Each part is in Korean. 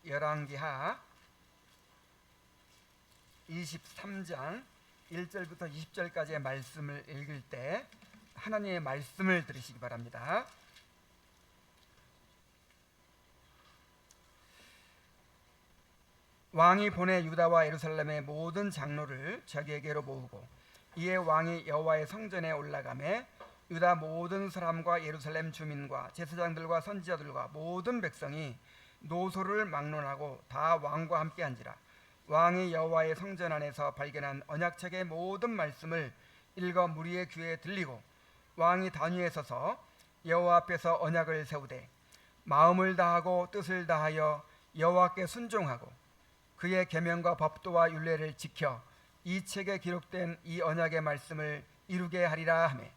열왕기하 23장 1절부터 20절까지의 말씀을 읽을 때 하나님의 말씀을 들으시기 바랍니다. 왕이 보내 유다와 예루살렘의 모든 장로를 자기에게로 모으고 이에 왕이 여호와의 성전에 올라가매 유다 모든 사람과 예루살렘 주민과 제사장들과 선지자들과 모든 백성이 노소를 막론하고 다 왕과 함께 한지라. 왕이 여호와의 성전 안에서 발견한 언약책의 모든 말씀을 읽어 무리의 귀에 들리고 왕이 단위에 서서 여호와 앞에서 언약을 세우되 마음을 다하고 뜻을 다하여 여호와께 순종하고 그의 계명과 법도와 율례를 지켜 이 책에 기록된 이 언약의 말씀을 이루게 하리라 하매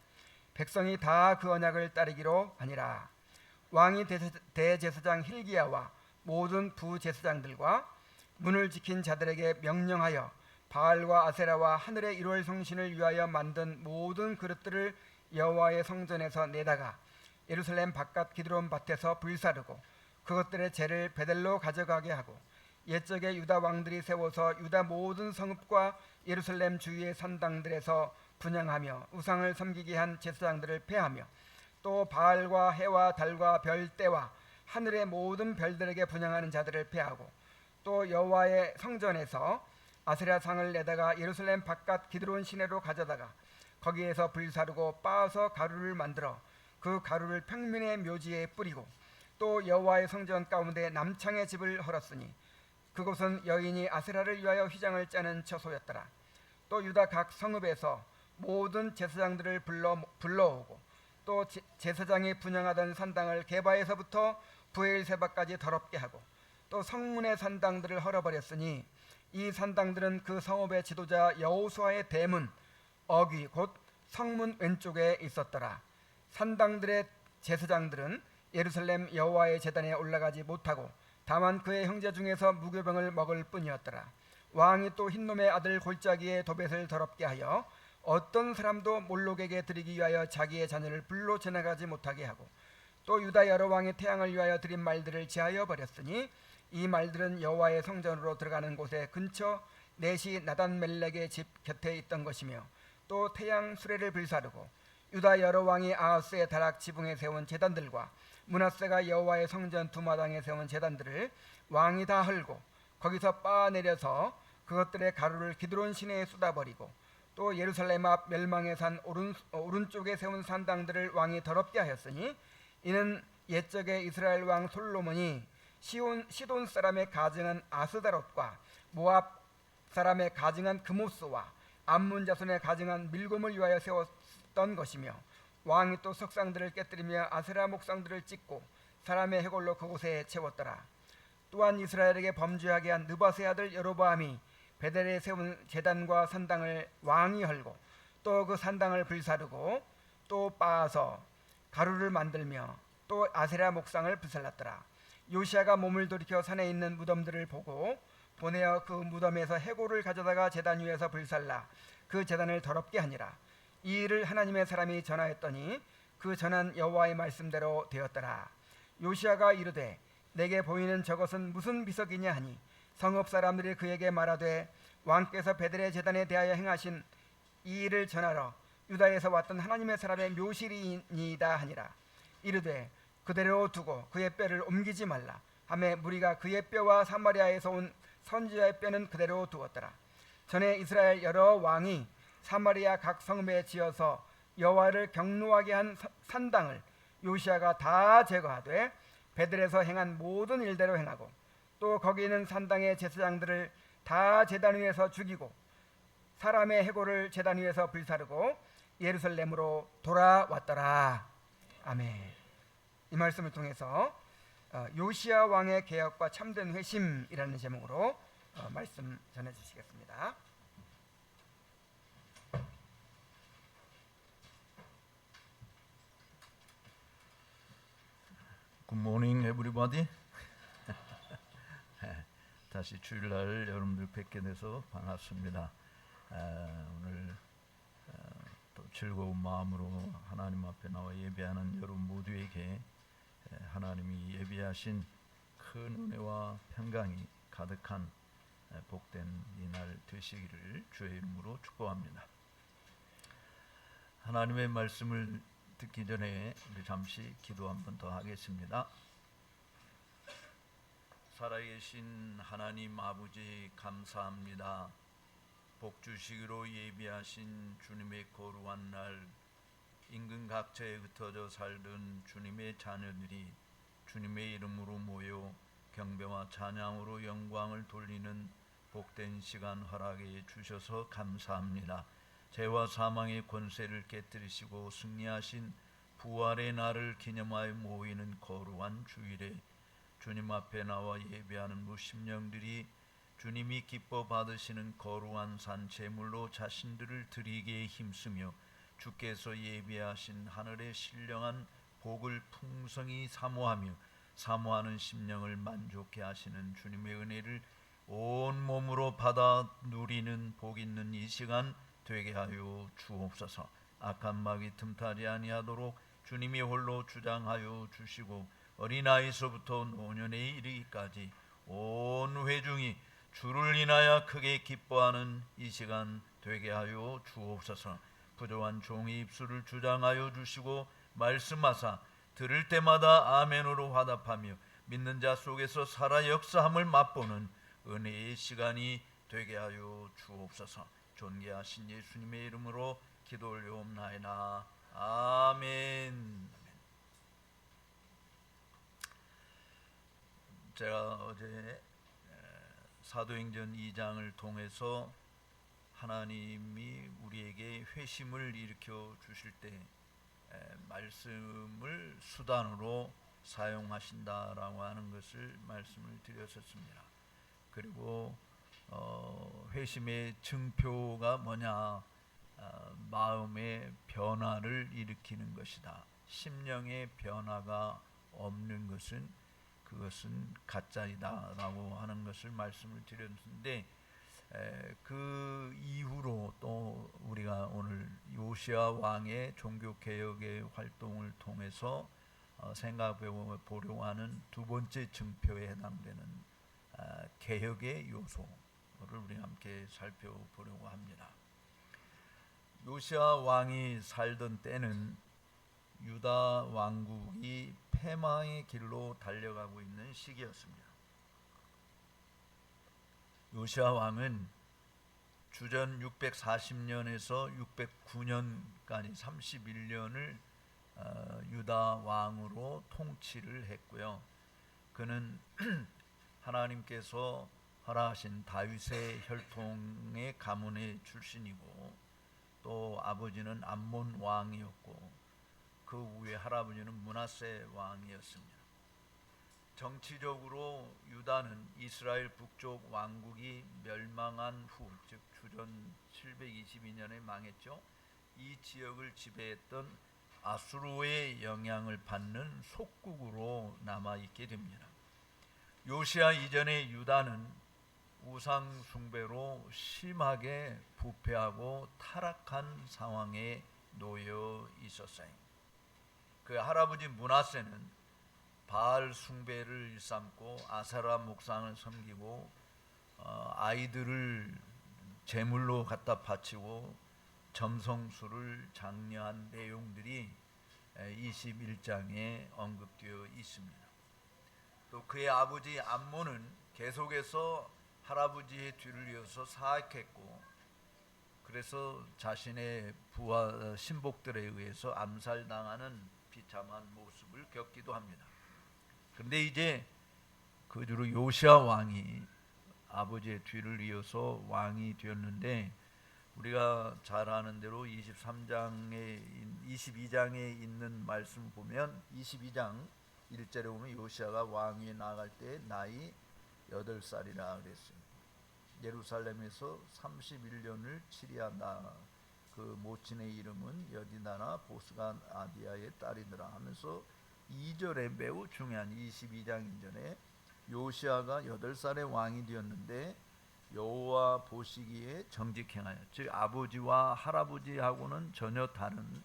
백성이 다 그 언약을 따르기로 하니라. 왕이 대제사장 hil기야와 모든 부제사장들과 문을 지킨 자들에게 명령하여 바알과 아세라와 하늘의 일월 성신을 위하여 만든 모든 그릇들을 여호와의 성전에서 내다가 예루살렘 바깥 기드론 밭에서 불사르고 그것들의 재를 베델로 가져가게 하고 옛적에 유다 왕들이 세워서 유다 모든 성읍과 예루살렘 주위의 산당들에서 분향하며 우상을 섬기게 한 제사장들을 폐하며 또 바알과 해와 달과 별 때와 하늘의 모든 별들에게 분향하는 자들을 폐하고 또 여호와의 성전에서 아세라 상을 내다가 예루살렘 바깥 기드론 시내로 가져다가 거기에서 불사르고 빻아서 가루를 만들어 그 가루를 평민의 묘지에 뿌리고 또 여호와의 성전 가운데 남창의 집을 헐었으니 그곳은 여인이 아세라를 위하여 휘장을 짜는 처소였더라. 또 유다 각 성읍에서 모든 제사장들을 불러오고 또 제사장이 분향하던 산당을 게바에서부터 부엘세바까지 더럽게 하고 또 성문의 산당들을 헐어버렸으니 이 산당들은 그 성읍의 지도자 여호수아의 대문 어귀 곧 성문 왼쪽에 있었더라. 산당들의 제사장들은 예루살렘 여호와의 제단에 올라가지 못하고 다만 그의 형제 중에서 무교병을 먹을 뿐이었더라. 왕이 또 흰놈의 아들 골짜기의 도벳을 더럽게 하여 어떤 사람도 몰록에게 드리기 위하여 자기의 자녀를 불로 지나가지 못하게 하고 또 유다 여러 왕이 태양을 위하여 드린 말들을 제하여 버렸으니 이 말들은 여호와의 성전으로 들어가는 곳에 근처 넷이 나단멜렉의 집 곁에 있던 것이며 또 태양 수레를 불사르고 유다 여러 왕이 아하스의 다락 지붕에 세운 제단들과 므낫세가 여호와의 성전 두마당에 세운 제단들을 왕이 다 헐고 거기서 빻아내려서 그것들의 가루를 기드론 시내에 쏟아버리고 또 예루살렘 앞 멸망의 산 오른쪽에 세운 산당들을 왕이 더럽게 하였으니 이는 옛적에 이스라엘 왕 솔로몬이 시돈 사람의 가증한 아스다롯과 모압 사람의 가증한 그모스와 암몬 자손의 가증한 밀곰을 위하여 세웠던 것이며 왕이 또 석상들을 깨뜨리며 아세라 목상들을 찍고 사람의 해골로 그곳에 채웠더라. 또한 이스라엘에게 범죄하게 한 느밧의 아들 여로보암이 베델에 세운 제단과 산당을 왕이 헐고 또 그 산당을 불사르고 또 빻아서 가루를 만들며 또 아세라 목상을 불살랐더라. 요시아가 몸을 돌이켜 산에 있는 무덤들을 보고 보내어 그 무덤에서 해골을 가져다가 제단 위에서 불살라 그 제단을 더럽게 하니라. 이 일을 하나님의 사람이 전하였더니 그 전한 여호와의 말씀대로 되었더라. 요시아가 이르되 내게 보이는 저것은 무슨 비석이냐 하니 성읍 사람들이 그에게 말하되 왕께서 베델의 제단에 대하여 행하신 이 일을 전하러 유다에서 왔던 하나님의 사람의 묘실이니이다 하니라. 이르되 그대로 두고 그의 뼈를 옮기지 말라 하매 무리가 그의 뼈와 사마리아에서 온 선지자의 뼈는 그대로 두었더라. 전에 이스라엘 여러 왕이 사마리아 각 성읍에 지어서 여호와를 경노하게 한 산당을 요시아가 다 제거하되 베델에서 행한 모든 일대로 행하고 또 거기 있는 산당의 제사장들을 다 제단 위에서 죽이고 사람의 해골을 제단 위에서 불사르고 예루살렘으로 돌아왔더라. 아멘. 이 말씀을 통해서 요시아 왕의 개혁과 참된 회심이라는 제목으로 말씀 전해주시겠습니다. Good morning, everybody. 다시 주일날 여러분들 뵙게 돼서 반갑습니다. 오늘 또 즐거운 마음으로 하나님 앞에 나와 예배하는 여러분 모두에게 하나님이 예비하신 큰 은혜와 평강이 가득한 복된 이날 되시기를 주의 이름으로 축복합니다. 하나님의 말씀을 듣기 전에 우리 잠시 기도 한 번 더 하겠습니다. 살아계신 하나님 아버지 감사합니다. 복 주시기로 예비하신 주님의 거룩한 날, 인근 각처에 흩어져 살던 주님의 자녀들이 주님의 이름으로 모여 경배와 찬양으로 영광을 돌리는 복된 시간 허락해 주셔서 감사합니다. 죄와 사망의 권세를 깨뜨리시고 승리하신 부활의 날을 기념하여 모이는 거룩한 주일에 주님 앞에 나와 예배하는 무심령들이 주님이 기뻐 받으시는 거룩한 산 제물로 자신들을 드리기에 힘쓰며 주께서 예비하신 하늘의 신령한 복을 풍성히 사모하며 사모하는 심령을 만족해 하시는 주님의 은혜를 온 몸으로 받아 누리는 복 있는 이 시간 되게 하여 주옵소서. 악한 마귀 틈타지 아니하도록 주님이 홀로 주장하여 주시고 어린아이서부터 노년에 이르기까지 온 회중이 주를 인하여 크게 기뻐하는 이 시간 되게 하여 주옵소서. 부족한 종의 입술을 주장하여 주시고 말씀하사 들을 때마다 아멘으로 화답하며 믿는 자 속에서 살아 역사함을 맛보는 은혜의 시간이 되게 하여 주옵소서. 존귀하신 예수님의 이름으로 기도 올려옵나이다. 아멘. 제가 어제 사도행전 2장을 통해서 하나님이 우리에게 회심을 일으켜 주실 때 말씀을 수단으로 사용하신다라고 하는 것을 말씀을 드렸었습니다. 그리고 회심의 증표가 뭐냐? 마음의 변화를 일으키는 것이다. 심령의 변화가 없는 것은 그것은 가짜이다라고 하는 것을 말씀을 드렸는데, 그 이후로 또 우리가 오늘 요시야 왕의 종교개혁의 활동을 통해서 생각해 보려고 하는 두 번째 증표에 해당되는 개혁의 요소를 우리 함께 살펴보려고 합니다. 요시야 왕이 살던 때는 유다 왕국이 패망의 길로 달려가고 있는 시기였습니다. 요시야 왕은 주전 640년에서 609년까지 31년을 유다 왕으로 통치를 했고요. 그는 하나님께서 허락하신 다윗의 혈통의 가문의 출신이고, 또 아버지는 암몬 왕이었고 그 후에 할아버지는 므낫세 왕이었습니다. 정치적으로 유다는 이스라엘 북쪽 왕국이 멸망한 후, 즉 주전 722년에 망했죠. 이 지역을 지배했던 아수르의 영향을 받는 속국으로 남아있게 됩니다. 요시야 이전의 유다는 우상 숭배로 심하게 부패하고 타락한 상황에 놓여 있었어요. 그 할아버지 므낫세는 바알 숭배를 일삼고 아세라 목상을 섬기고 아이들을 제물로 갖다 바치고 점성술을 장려한 내용들이 21장에 언급되어 있습니다. 또 그의 아버지 암몬은 계속해서 할아버지의 뒤를 이어서 사악했고, 그래서 자신의 부하 신복들에 의해서 암살당하는 비참한 모습을 겪기도 합니다. 그런데 이제 그 뒤로 요시야 왕이 아버지의 뒤를 이어서 왕이 되었는데, 우리가 잘 아는 대로 22장에 있는 말씀 보면 22장 1절에 보면 요시야가 왕위에 나갈 때 나이 8살이라 그랬어요. 예루살렘에서 31년을 치리한다. 그 모친의 이름은 여디나나 보스가 아디아의 딸이더라 하면서 2절에 매우 중요한 22장 이전에 요시야가 8살의 왕이 되었는데 여호와 보시기에 정직행하여, 즉 아버지와 할아버지하고는 전혀 다른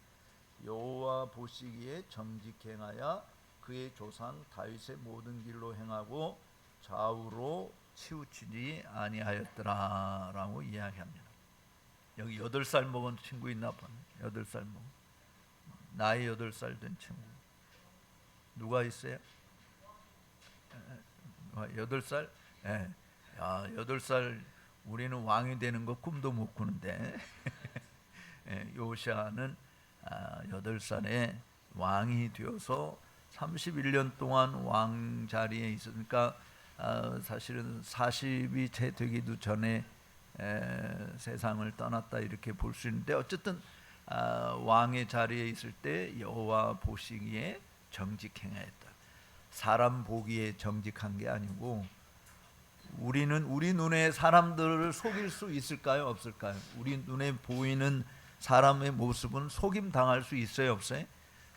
여호와 보시기에 정직행하여 그의 조상 다윗의 모든 길로 행하고 좌우로 치우치지 아니하였더라라고 이야기합니다. 여기 8살 먹은 친구 있나 보네. 8살 먹은 나이 8살 된 친구 누가 있어요? 8살? 예. 야, 8살 우리는 왕이 되는 거 꿈도 못 꾸는데 요시아는 8살에 왕이 되어서 31년 동안 왕 자리에 있으니까 사실은 40이 채 되기도 전에 세상을 떠났다 이렇게 볼 수 있는데, 어쨌든 왕의 자리에 있을 때 여호와 보시기에 정직행하였다. 사람 보기에 정직한 게 아니고, 우리 눈에 사람들을 속일 수 있을까요? 없을까요? 우리 눈에 보이는 사람의 모습은 속임 당할 수 있어요? 없어요?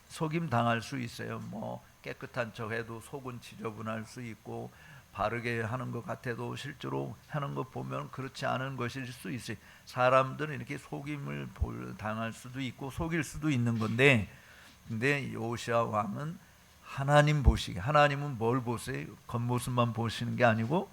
속임 당할 수 있어요. 뭐 깨끗한 척해도 속은 지저분할 수 있고, 바르게 하는 것 같아도 실제로 하는 것 보면 그렇지 않은 것일 수 있어요. 사람들은 이렇게 속임을 당할 수도 있고 속일 수도 있는 건데, 근데 요시아 왕은 하나님 보시게, 하나님은 뭘 보세요? 겉모습만 보시는 게 아니고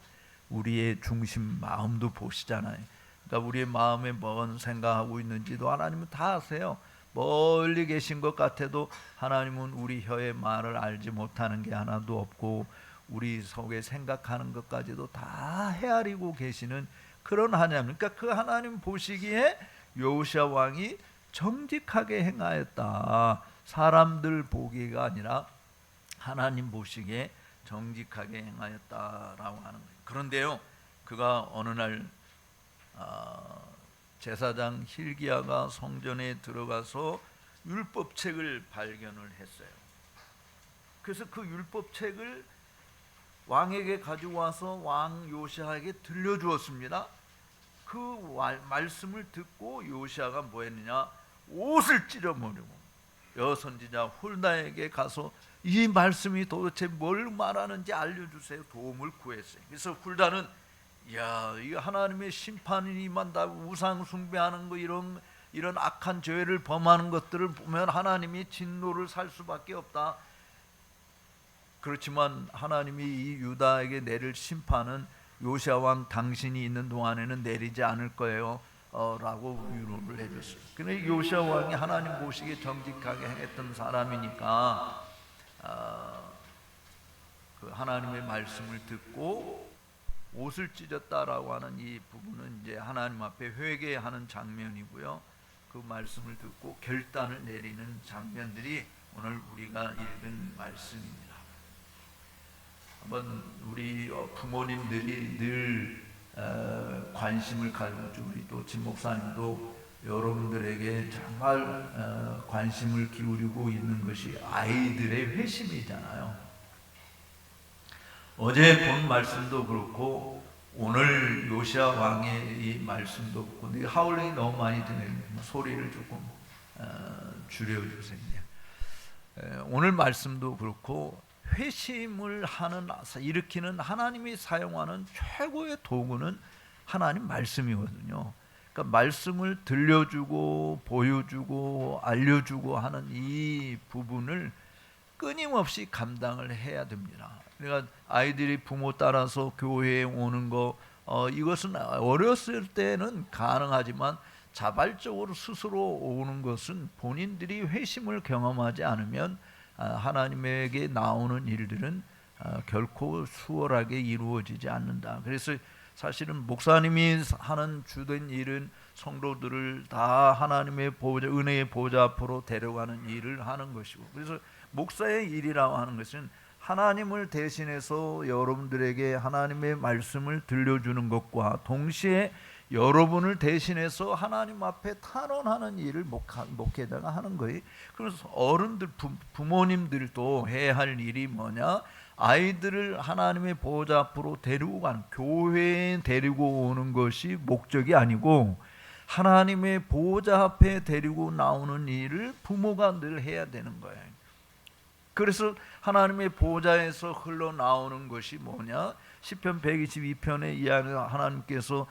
우리의 중심 마음도 보시잖아요. 그러니까 우리의 마음에 뭔 생각하고 있는지도 하나님은 다 아세요. 멀리 계신 것 같아도 하나님은 우리 혀의 말을 알지 못하는 게 하나도 없고, 우리 속에 생각하는 것까지도 다 헤아리고 계시는 그런 하나님. 그러니까 그 하나님 보시기에 요시아 왕이 정직하게 행하였다. 사람들 보기가 아니라 하나님 보시기에 정직하게 행하였다라고 하는 거예요. 그런데요, 그가 어느 날 제사장 hil기야가 성전에 들어가서 율법책을 발견을 했어요. 그래서 그 율법책을 왕에게 가지고 와서 왕 요시아에게 들려주었습니다. 그 말씀을 듣고 요시아가 뭐 했느냐, 옷을 찢어버리고 여선지자 훌다에게 가서 이 말씀이 도대체 뭘 말하는지 알려주세요, 도움을 구했어요. 그래서 훌다는 야, 이거 하나님의 심판이 임한다, 우상 숭배하는 거, 이런 악한 죄를 범하는 것들을 보면 하나님이 진노를 살 수밖에 없다. 그렇지만 하나님이 이 유다에게 내릴 심판은 요시아 왕 당신이 있는 동안에는 내리지 않을 거예요 라고 위로를 해줬어요. 근데 요시아 왕이 하나님 보시기에 정직하게 행했던 사람이니까 그 하나님의 말씀을 듣고 옷을 찢었다라고 하는 이 부분은 이제 하나님 앞에 회개하는 장면이고요. 그 말씀을 듣고 결단을 내리는 장면들이 오늘 우리가 읽은 말씀입니다. 한번 우리 부모님들이 늘 관심을 가지고, 우리 또 진 목사님도 여러분들에게 정말 관심을 기울이고 있는 것이 아이들의 회심이잖아요. 어제 본 말씀도 그렇고 오늘 요시아 왕의 이 말씀도 그렇고, 근데 하울링이 너무 많이 드네요. 소리를 조금 줄여주세요. 오늘 말씀도 그렇고 회심을 일으키는 하나님이 사용하는 최고의 도구는 하나님 말씀이거든요. 그러니까 말씀을 들려주고 보여주고 알려주고 하는 이 부분을 끊임없이 감당을 해야 됩니다. 그러니까 아이들이 부모 따라서 교회에 오는 거, 이것은 어렸을 때는 가능하지만 자발적으로 스스로 오는 것은 본인들이 회심을 경험하지 않으면 하나님에게 나오는 일들은 결코 수월하게 이루어지지 않는다. 그래서 사실은 목사님이 하는 주된 일은 성도들을 다 하나님의 보좌, 은혜의 보좌 앞으로 데려가는 일을 하는 것이고, 그래서 목사의 일이라고 하는 것은 하나님을 대신해서 여러분들에게 하나님의 말씀을 들려주는 것과 동시에 여러분을 대신해서 하나님 앞에 탄원하는 일을 목회자가 하는 거예요. 그래서 어른들, 부모님들도 해야 할 일이 뭐냐? 아이들을 하나님의 보좌 앞으로 데리고 가는, 교회에 데리고 오는 것이 목적이 아니고 하나님의 보좌 앞에 데리고 나오는 일을 부모가 늘 해야 되는 거예요. 그래서 하나님의 보좌에서 흘러나오는 것이 뭐냐? 시편 122편에 이하는 하나님께서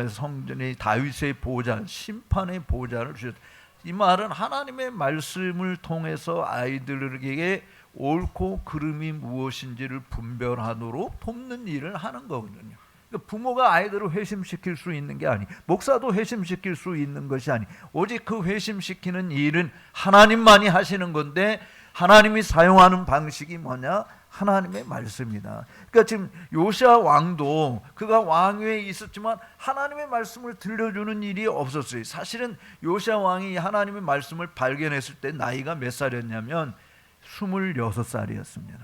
성전의 다윗의 보좌, 심판의 보좌를 주셨다. 이 말은 하나님의 말씀을 통해서 아이들에게 옳고 그름이 무엇인지를 분별하도록 돕는 일을 하는 거거든요. 그러니까 부모가 아이들을 회심시킬 수 있는 게 아니, 목사도 회심시킬 수 있는 것이 아니, 오직 그 회심시키는 일은 하나님만이 하시는 건데, 하나님이 사용하는 방식이 뭐냐? 하나님의 말씀이다. 그러니까 지금 요시아 왕도 그가 왕위에 있었지만 하나님의 말씀을 들려주는 일이 없었어요. 사실은 요시아 왕이 하나님의 말씀을 발견했을 때 나이가 몇 살이었냐면 26살이었습니다.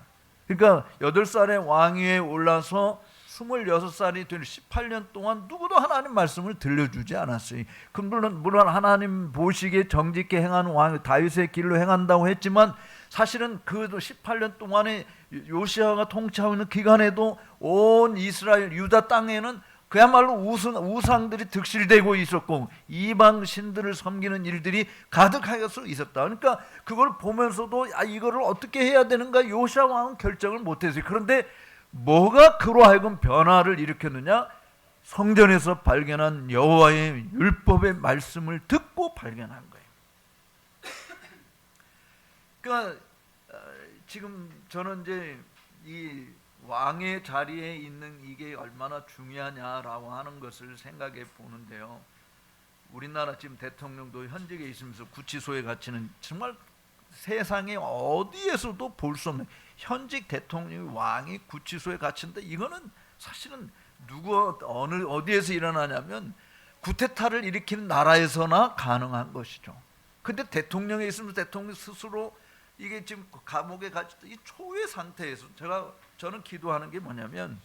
그러니까 8살에 왕위에 올라서 26살이 된 18년 동안 누구도 하나님 말씀을 들려주지 않았어요. 물론 하나님 보시기에 정직히 행하는 왕 다윗의 길로 행한다고 했지만, 사실은 그 18년 동안에 요시아가 통치하고 있는 기간에도 온 이스라엘 유다 땅에는 그야말로 우상들이 득실되고 있었고 이방 신들을 섬기는 일들이 가득하여서 있었다. 그러니까 그걸 보면서도 이거를 어떻게 해야 되는가 요시아 왕은 결정을 못했어요. 그런데 뭐가 그로 하여금 변화를 일으켰느냐? 성전에서 발견한 여호와의 율법의 말씀을 듣고 발견한 거예요. 그러니까 지금 저는 이제 이 왕의 자리에 있는 이게 얼마나 중요하냐라고 하는 것을 생각해 보는데요. 우리나라 지금 대통령도 현직에 있으면서 구치소에 갇히는, 정말 세상에 어디에서도 볼 수 없는 현직 대통령이 왕이 구치소에 갇힌다. 이거는 사실은 어디에서 일어나냐면 구테타를 일으키는 나라에서나 가능한 것이죠. 근데 대통령에 있으면 대통령 스스로 이게 지금 감옥에 갇혔다, 이 초유의 상태에서 저는 기도하는 게 뭐냐면,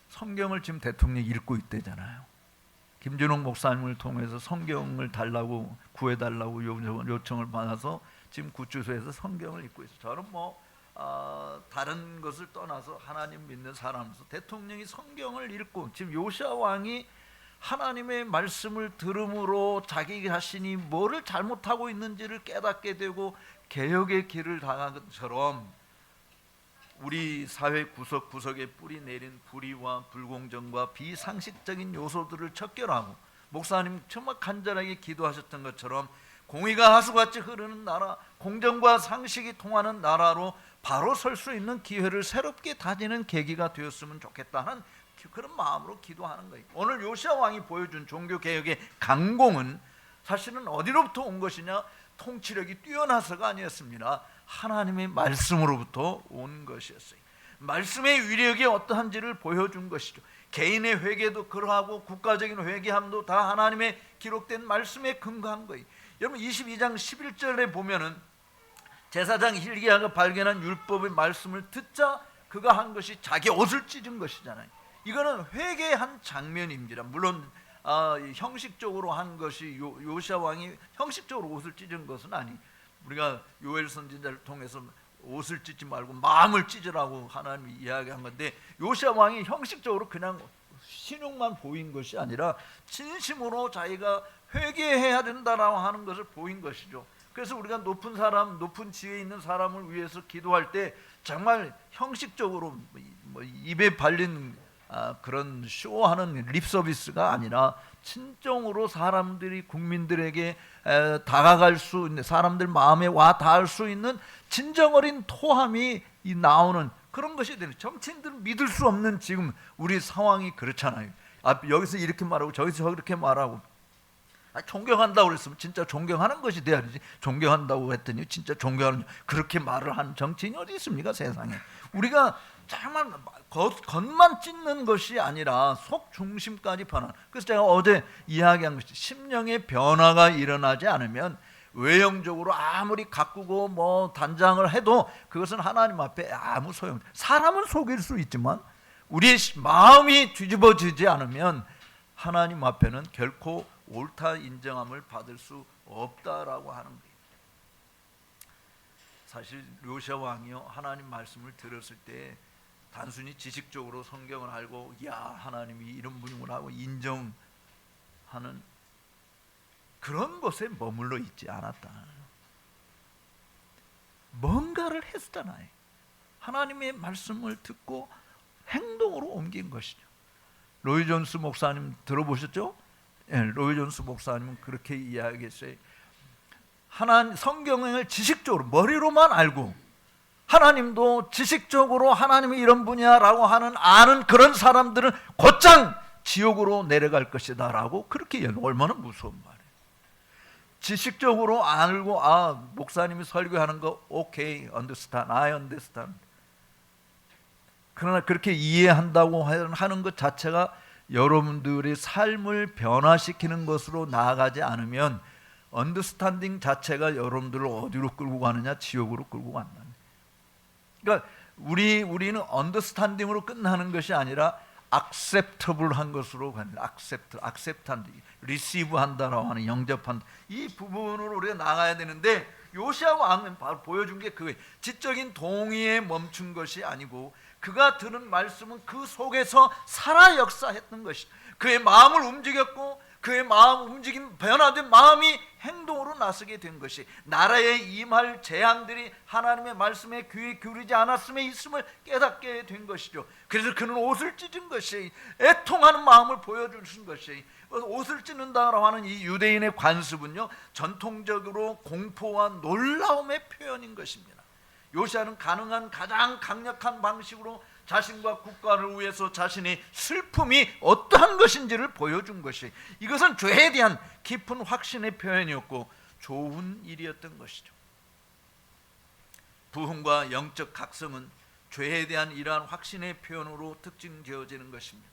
성경을 지금 대통령이 읽고 있대잖아요. 김준홍 목사님을 통해서 성경을 달라고 구해달라고 요청을 받아서 지금 구치소에서 성경을 읽고 있어요. 저는 다른 것을 떠나서 하나님 믿는 사람으로서 대통령이 성경을 읽고, 지금 요시아 왕이 하나님의 말씀을 들음으로 자기 자신이 뭐를 잘못하고 있는지를 깨닫게 되고 개혁의 길을 당한 것처럼, 우리 사회 구석구석에 뿌리 내린 불의와 불공정과 비상식적인 요소들을 척결하고, 목사님 정말 간절하게 기도하셨던 것처럼 공의가 하수같이 흐르는 나라, 공정과 상식이 통하는 나라로 바로 설 수 있는 기회를 새롭게 다지는 계기가 되었으면 좋겠다 하는 그런 마음으로 기도하는 거예요. 오늘 요시아 왕이 보여준 종교개혁의 강공은 사실은 어디로부터 온 것이냐? 통치력이 뛰어나서가 아니었습니다. 하나님의 말씀으로부터 온 것이었어요. 말씀의 위력이 어떠한지를 보여준 것이죠. 개인의 회개도 그러하고 국가적인 회개함도 다 하나님의 기록된 말씀에 근거한 거예요. 여러분 22장 11절에 보면은 제사장 hil기야가 발견한 율법의 말씀을 듣자 그가 한 것이 자기 옷을 찢은 것이잖아요. 이거는 회개한 장면입니다. 물론 형식적으로 한 것이 요시아 왕이 형식적으로 옷을 찢은 것은 아니. 우리가 요엘 선지자를 통해서 옷을 찢지 말고 마음을 찢으라고 하나님이 이야기한 건데, 요시아 왕이 형식적으로 그냥 신용만 보인 것이 아니라 진심으로 자기가 회개해야 된다라고 하는 것을 보인 것이죠. 그래서 우리가 높은 지위에 있는 사람을 위해서 기도할 때 정말 형식적으로 입에 발린 그런 쇼하는 립 서비스가 아니라 진정으로 사람들이 국민들에게 다가갈 수 있는, 사람들 마음에 와 닿을 수 있는 진정 어린 토함이 나오는 그런 것이 되는, 정치인들은 믿을 수 없는 지금 우리 상황이 그렇잖아요. 여기서 이렇게 말하고 저기서 저렇게 말하고, 존경한다고 그랬으면 진짜 존경하는 것이 돼야 되지. 존경한다고 했더니 진짜 존경하는, 그렇게 말을 하는 정치인이 어디 있습니까 세상에. 우리가 정말 겉만 찢는 것이 아니라 속 중심까지 변화. 그래서 제가 어제 이야기한 것이, 심령의 변화가 일어나지 않으면 외형적으로 아무리 가꾸고 단장을 해도 그것은 하나님 앞에 아무 소용. 사람은 속일 수 있지만 우리의 마음이 뒤집어지지 않으면 하나님 앞에는 결코 옳다 인정함을 받을 수 없다라고 하는 거예요. 사실 요시아 왕이요, 하나님 말씀을 들었을 때 단순히 지식적으로 성경을 알고 하나님이 이런 분이구나 하고 인정하는 그런 것에 머물러 있지 않았다. 뭔가를 했잖아요. 하나님의 말씀을 듣고 행동으로 옮긴 것이죠. 로이 존스 목사님 들어보셨죠? 예, 로이 존스 목사님은 그렇게 이야기했어요. 하나님 성경을 지식적으로 머리로만 알고 하나님도 지식적으로 하나님이 이런 분이야라고 아는 그런 사람들은 곧장 지옥으로 내려갈 것이다 라고 그렇게 얘기해요. 얼마나 무서운 말이에요. 지식적으로 알고 목사님이 설교하는 거 오케이, understand, I understand. 그러나 그렇게 이해한다고 하는 것 자체가 여러분들의 삶을 변화시키는 것으로 나아가지 않으면 언더스탠딩 자체가 여러분들을 어디로 끌고 가느냐? 지옥으로 끌고 간다. 그러니까 우리는 언더스탠딩으로 끝나는 것이 아니라 acceptable한 것으로 가는 accept한다, receive한다라고 하는 영접한다. 이 부분으로 우리가 나가야 되는데 요시아 왕은 바로 보여준 게 그거예요. 지적인 동의에 멈춘 것이 아니고 그가 들은 말씀은 그 속에서 살아 역사했던 것이 그의 마음을 움직였고 그의 마음 움직임 변화된 마음이 행동으로 나서게 된 것이 나라에 임할 재앙들이 하나님의 말씀에 귀에 기울이지 않았음에 있음을 깨닫게 된 것이죠. 그래서 그는 옷을 찢은 것이 애통하는 마음을 보여주신 것이 옷을 찢는다라고 하는 이 유대인의 관습은요 전통적으로 공포와 놀라움의 표현인 것입니다. 요시아는 가능한 가장 강력한 방식으로 자신과 국가를 위해서 자신의 슬픔이 어떠한 것인지를 보여준 것이 이것은 죄에 대한 깊은 확신의 표현이었고 좋은 일이었던 것이죠. 부흥과 영적 각성은 죄에 대한 이러한 확신의 표현으로 특징지어지는 것입니다.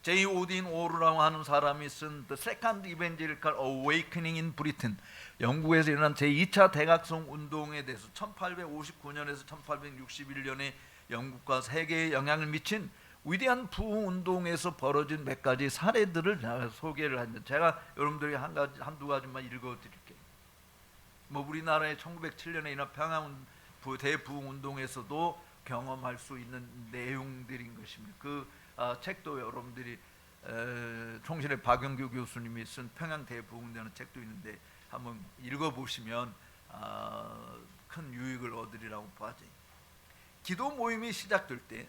제이 오딘 오르라고 하는 사람이 쓴 The Second Evangelical Awakening in Britain, 영국에서 일어난 제2차 대각성 운동에 대해서 1859년에서 1861년에 영국과 세계에 영향을 미친 위대한 부흥 운동에서 벌어진 몇 가지 사례들을 소개를 합니다. 제가 여러분들에게 한두 가지만 읽어드릴게요. 우리나라의 1907년에 일어난 평양 대부흥 운동에서도 경험할 수 있는 내용들인 것입니다. 그 책도 여러분들이 총신의 박영규 교수님이 쓴 평양 대부흥이라는 책도 있는데 한번 읽어보시면 큰 유익을 얻으리라고 봐죠. 기도 모임이 시작될 때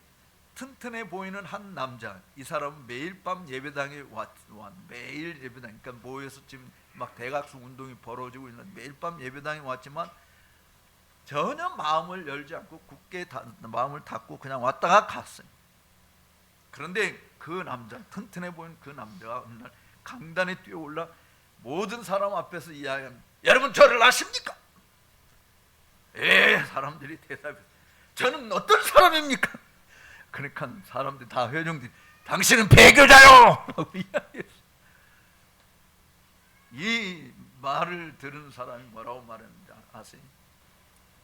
튼튼해 보이는 한 남자, 이 사람은 매일 밤 예배당에 매일 예배당, 그러니까 모여서 지금 막 대각성 운동이 벌어지고 있는 매일 밤 예배당에 왔지만 전혀 마음을 열지 않고 굳게 마음을 닫고 그냥 왔다가 갔어요. 그런데 그 남자, 튼튼해 보이는 그 남자가 어느 날 강단에 뛰어올라 모든 사람 앞에서 이야기합니다. 여러분 저를 아십니까? 사람들이 대답했어요. 저는 어떤 사람입니까? 그러니까 사람들이 다 회중들이 당신은 배교자요! 이 말을 들은 사람이 뭐라고 말했는지 아세요?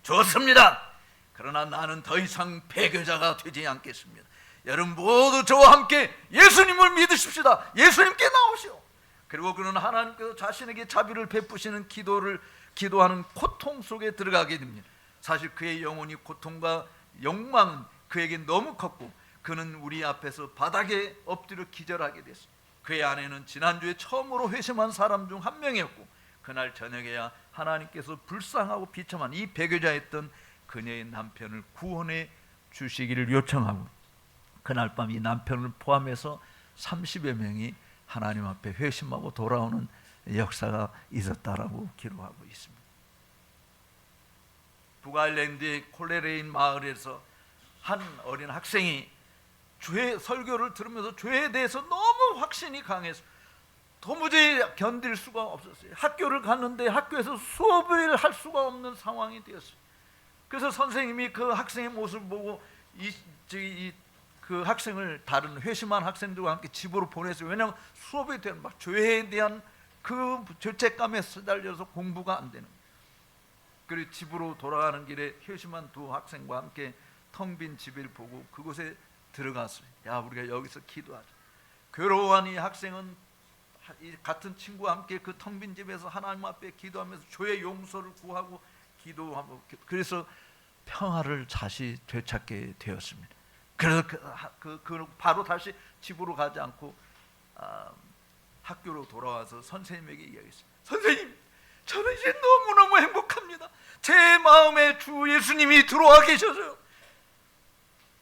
좋습니다. 그러나 나는 더 이상 배교자가 되지 않겠습니다. 여러분 모두 저와 함께 예수님을 믿으십시다. 예수님께 나오시오. 그리고 그는 하나님께서 자신에게 자비를 베푸시는 기도하는 고통 속에 들어가게 됩니다. 사실 그의 영혼이 고통과 욕망은 그에게 너무 컸고 그는 우리 앞에서 바닥에 엎드려 기절하게 됐습니다. 그의 아내는 지난주에 처음으로 회심한 사람 중 한 명이었고 그날 저녁에야 하나님께서 불쌍하고 비참한 이 배교자였던 그녀의 남편을 구원해 주시기를 요청하고 그날 밤 이 남편을 포함해서 30여 명이 하나님 앞에 회심하고 돌아오는 역사가 있었다라고 기록하고 있습니다. 북아일랜드의 콜레레인 마을에서 한 어린 학생이 죄 설교를 들으면서 죄에 대해서 너무 확신이 강해서 도무지 견딜 수가 없었어요. 학교를 갔는데 학교에서 수업을 할 수가 없는 상황이 되었어요. 그래서 선생님이 그 학생의 모습을 보고 그 학생을 다른 회심한 학생들과 함께 집으로 보냈어요. 왜냐하면 수업에 대한 막 죄에 대한 그 죄책감에 시달려서 공부가 안 되는 거예요. 그리고 집으로 돌아가는 길에 회심한 두 학생과 함께 텅 빈 집을 보고 그곳에 들어갔어요. 야, 우리가 여기서 기도하자. 괴로워한 이 학생은 이 같은 친구와 함께 그 텅 빈 집에서 하나님 앞에 기도하면서 죄의 용서를 구하고 기도하고 그래서 평화를 다시 되찾게 되었습니다. 그래서 바로 다시 집으로 가지 않고 학교로 돌아와서 선생님에게 이야기했어요. 선생님, 저는 이제 너무너무 행복합니다. 제 마음에 주 예수님이 들어와 계셔서요.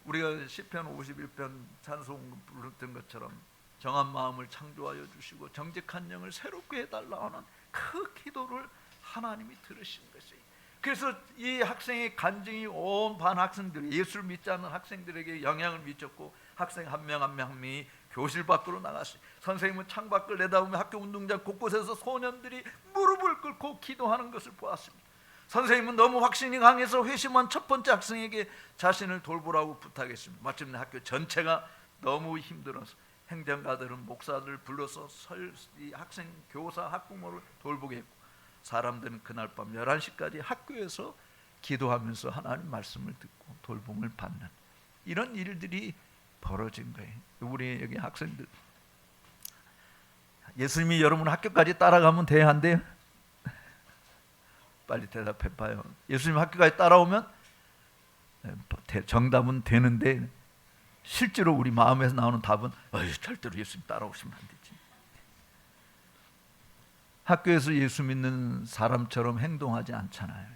우리가 시편 51편 찬송 부르던 것처럼 정한 마음을 창조하여 주시고 정직한 영을 새롭게 해달라 하는 그 기도를 하나님이 들으신 것이. 그래서 이 학생의 간증이 온 반 학생들, 예수를 믿지 않는 학생들에게 영향을 미쳤고, 학생 한 명 한 명이 교실 밖으로 나갔어요. 선생님은 창밖을 내다보며 학교 운동장 곳곳에서 소년들이 무릎을 꿇고 기도하는 것을 보았습니다. 선생님은 너무 확신이 강해서 회심한 첫 번째 학생에게 자신을 돌보라고 부탁했습니다. 마침내 학교 전체가 너무 힘들어서 행정가들은 목사들을 불러서 이 학생, 교사, 학부모를 돌보게 했고, 사람들은 그날 밤 11시까지 학교에서 기도하면서 하나님 말씀을 듣고 돌봄을 받는 이런 일들이 벌어진 거예요. 우리 여기 학생들, 예수님이 여러분 학교까지 따라가면 돼야 한대요? 빨리 대답해 봐요. 예수님 학교까지 따라오면 정답은 되는데, 실제로 우리 마음에서 나오는 답은 절대로 예수님 따라오시면 안 되지. 학교에서 예수 믿는 사람처럼 행동하지 않잖아요.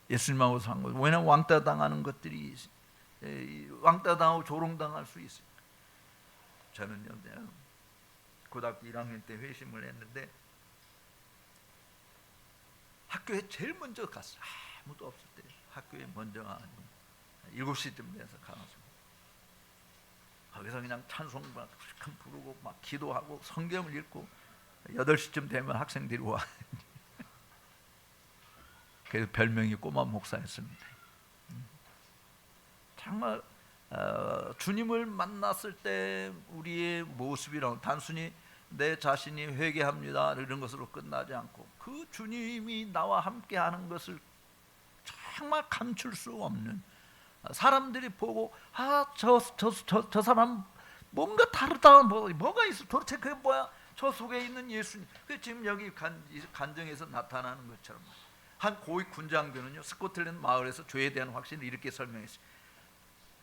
예수님하고 산 거. 왜냐하면 왕따 당하는 것들이, 왕따 당하고 조롱당할 수 있어요. 저는요, 고등학교 1학년 때 회심을 했는데 학교에 제일 먼저 갔어요. 아무도 없을 때 학교에 먼저 7시쯤 돼서 가서 거기서 그냥 찬송 막 부르고 막 기도하고 성경을 읽고 8시쯤 되면 학생들이 와. 그래서 별명이 꼬마 목사였습니다. 정말 주님을 만났을 때 우리의 모습이랑 단순히 내 자신이 회개합니다 이런 것으로 끝나지 않고, 그 주님이 나와 함께하는 것을 정말 감출 수 없는, 사람들이 보고 저 사람 뭔가 다르다, 뭐가 있어, 도대체 그게 뭐야, 저 속에 있는 예수님. 그 지금 여기 간증에서 나타나는 것처럼 한 고위 군장교는요, 스코틀랜드 마을에서 죄에 대한 확신을 이렇게 설명했어요.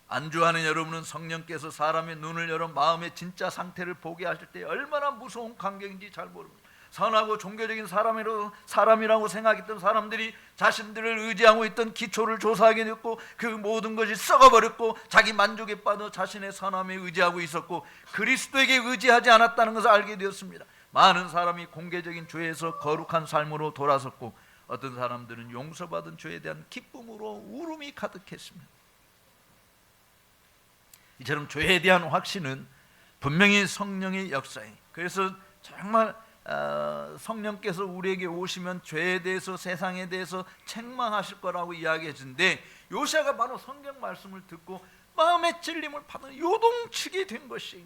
안주하는 여러분은 성령께서 사람의 눈을 열어 마음의 진짜 상태를 보게 하실 때 얼마나 무서운 광경인지 잘 모릅니다. 선하고 종교적인 사람이라고 생각했던 사람들이 자신들을 의지하고 있던 기초를 조사하게 됐고, 그 모든 것이 썩어버렸고, 자기 만족에 빠져 자신의 선함에 의지하고 있었고, 그리스도에게 의지하지 않았다는 것을 알게 되었습니다. 많은 사람이 공개적인 죄에서 거룩한 삶으로 돌아섰고, 어떤 사람들은 용서받은 죄에 대한 기쁨으로 울음이 가득했습니다. 이처럼 죄에 대한 확신은 분명히 성령의 역사예요. 그래서 정말 성령께서 우리에게 오시면 죄에 대해서, 세상에 대해서 책망하실 거라고 이야기해 주는데, 요시아가 바로 성경 말씀을 듣고 마음의 찔림을 받은 요동치게 된 것이,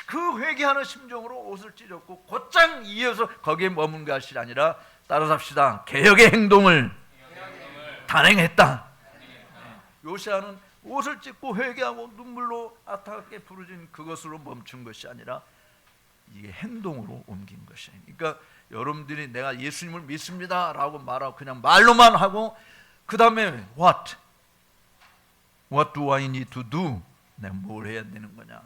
그 회개하는 심정으로 옷을 찢었고 곧장 이어서 거기에 머문 것이 아니라, 따라잡시다, 개혁의 행동을 단행했다. 요시아는 옷을 찢고 회개하고 눈물로 아타깝게 부르짖은 그것으로 멈춘 것이 아니라 이게 행동으로 옮긴 것이에요. 그러니까 여러분들이 내가 예수님을 믿습니다 라고 말하고 그냥 말로만 하고 그 다음에 What do I need to do? 내가 뭘 해야 되는 거냐?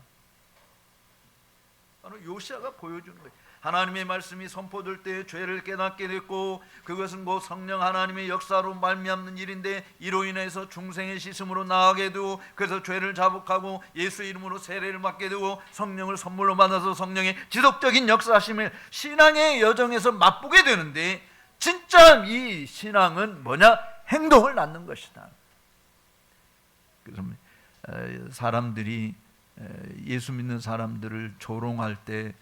바로 요시아가 보여주는 거예요. 하나님의 말씀이 선포될 때 죄를 깨닫게 됐고, 그것은 곧 성령 하나님의 역사로 말미암는 일인데, 이로 인해서 중생의 씻음으로 나아가게 되고, 그래서 죄를 자복하고 예수의 이름으로 세례를 받게 되고, 성령을 선물로 받아서 성령의 지속적인 역사하심을 신앙의 여정에서 맛보게 되는데, 진짜 이 신앙은 뭐냐? 행동을 낳는 것이다. 그래서 사람들이 예수 믿는 사람들을 조롱할 때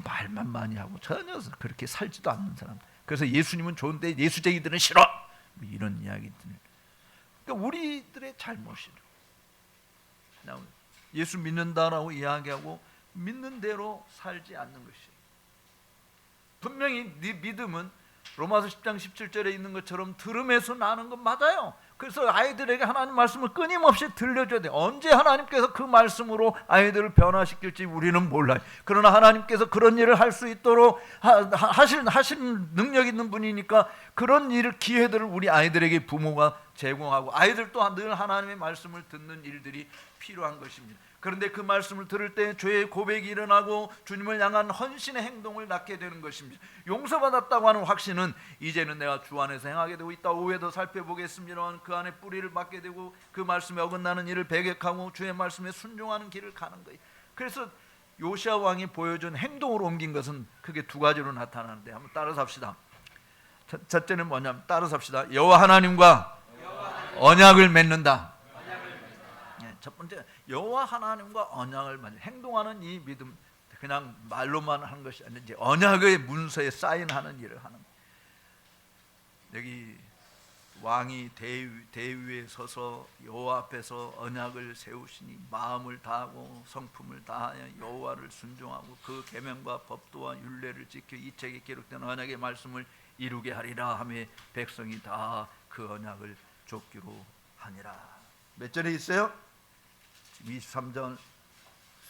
말만 많이 하고 전혀 그렇게 살지도 않는 사람. 그래서 예수님은 좋은데 예수쟁이들은 싫어, 이런 이야기들. 그러니까 우리들의 잘못이죠. 그냥 예수 믿는다라고 이야기하고 믿는 대로 살지 않는 것이에요. 분명히 네 믿음은 로마서 10장 17절에 있는 것처럼 들음에서 나는 건 맞아요. 그래서 아이들에게 하나님 말씀을 끊임없이 들려줘야 돼요. 언제 하나님께서 그 말씀으로 아이들을 변화시킬지 우리는 몰라요. 그러나 하나님께서 그런 일을 할 수 있도록 하실 능력 있는 분이니까 그런 일을, 기회들을 우리 아이들에게 부모가 제공하고, 아이들도 늘 하나님의 말씀을 듣는 일들이 필요한 것입니다. 그런데 그 말씀을 들을 때 죄의 고백이 일어나고 주님을 향한 헌신의 행동을 낳게 되는 것입니다. 용서받았다고 하는 확신은 이제는 내가 주 안에서 행하게 되고 있다. 오후에도 살펴보겠습니다만 그 안에 뿌리를 받게 되고 그 말씀에 어긋나는 일을 배격하고 주의 말씀에 순종하는 길을 가는 거예요. 그래서 요시야 왕이 보여준 행동으로 옮긴 것은 크게 두 가지로 나타나는데 한번 따라서 합시다. 첫째는 뭐냐면 따라서 합시다. 여호와 하나님과 언약을 맺는다. 첫 번째, 여호와 하나님과 언약을 맺는, 행동하는 이 믿음, 그냥 말로만 하는 것이 아니라 이제 언약의 문서에 사인하는 일을 하는. 여기 왕이 대위에 서서 여호와 앞에서 언약을 세우시니 마음을 다하고 성품을 다하여 여호와를 순종하고 그 계명과 법도와 율례를 지켜 이 책에 기록된 언약의 말씀을 이루게 하리라 하며 백성이 다 그 언약을 좇기로 하니라. 몇 절에 있어요? 23절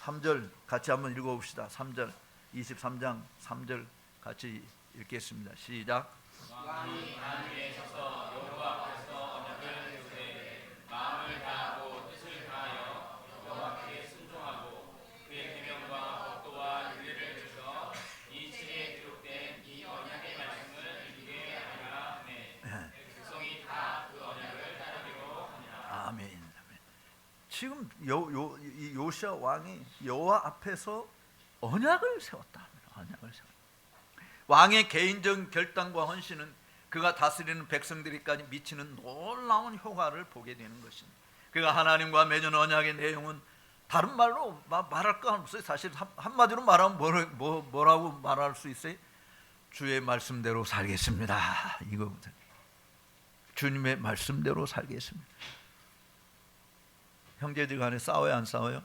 3절 같이 한번 읽어봅시다. 3절 23장 3절 같이 읽겠습니다. 시작. 왕이 하나님에 서서 여호와 앞에서 언약을 세우되 마음을 다하고 뜻을 다하여 여호와께 순종하고 그의 계명과 법도와 율례를 지켜 이 책에 기록된 이 언약의 말씀을 이루게 하리라 하매 백성이 다 그 언약을 따르기로 하니라. 아멘. 지금 이 요시야 왕이 여호와 앞에서 언약을 세웠다. 언약을 세웠다. 왕의 개인적 결단과 헌신은 그가 다스리는 백성들에게까지 미치는 놀라운 효과를 보게 되는 것입니다. 그가 하나님과 맺은 언약의 내용은 다른 말로 말할 거 없어요. 사실 한마디로 말하면 뭐라고 말할 수 있어요? 주의 말씀대로 살겠습니다. 이거부터. 주님의 말씀대로 살겠습니다. 형제들 간에 싸워요, 안 싸워요?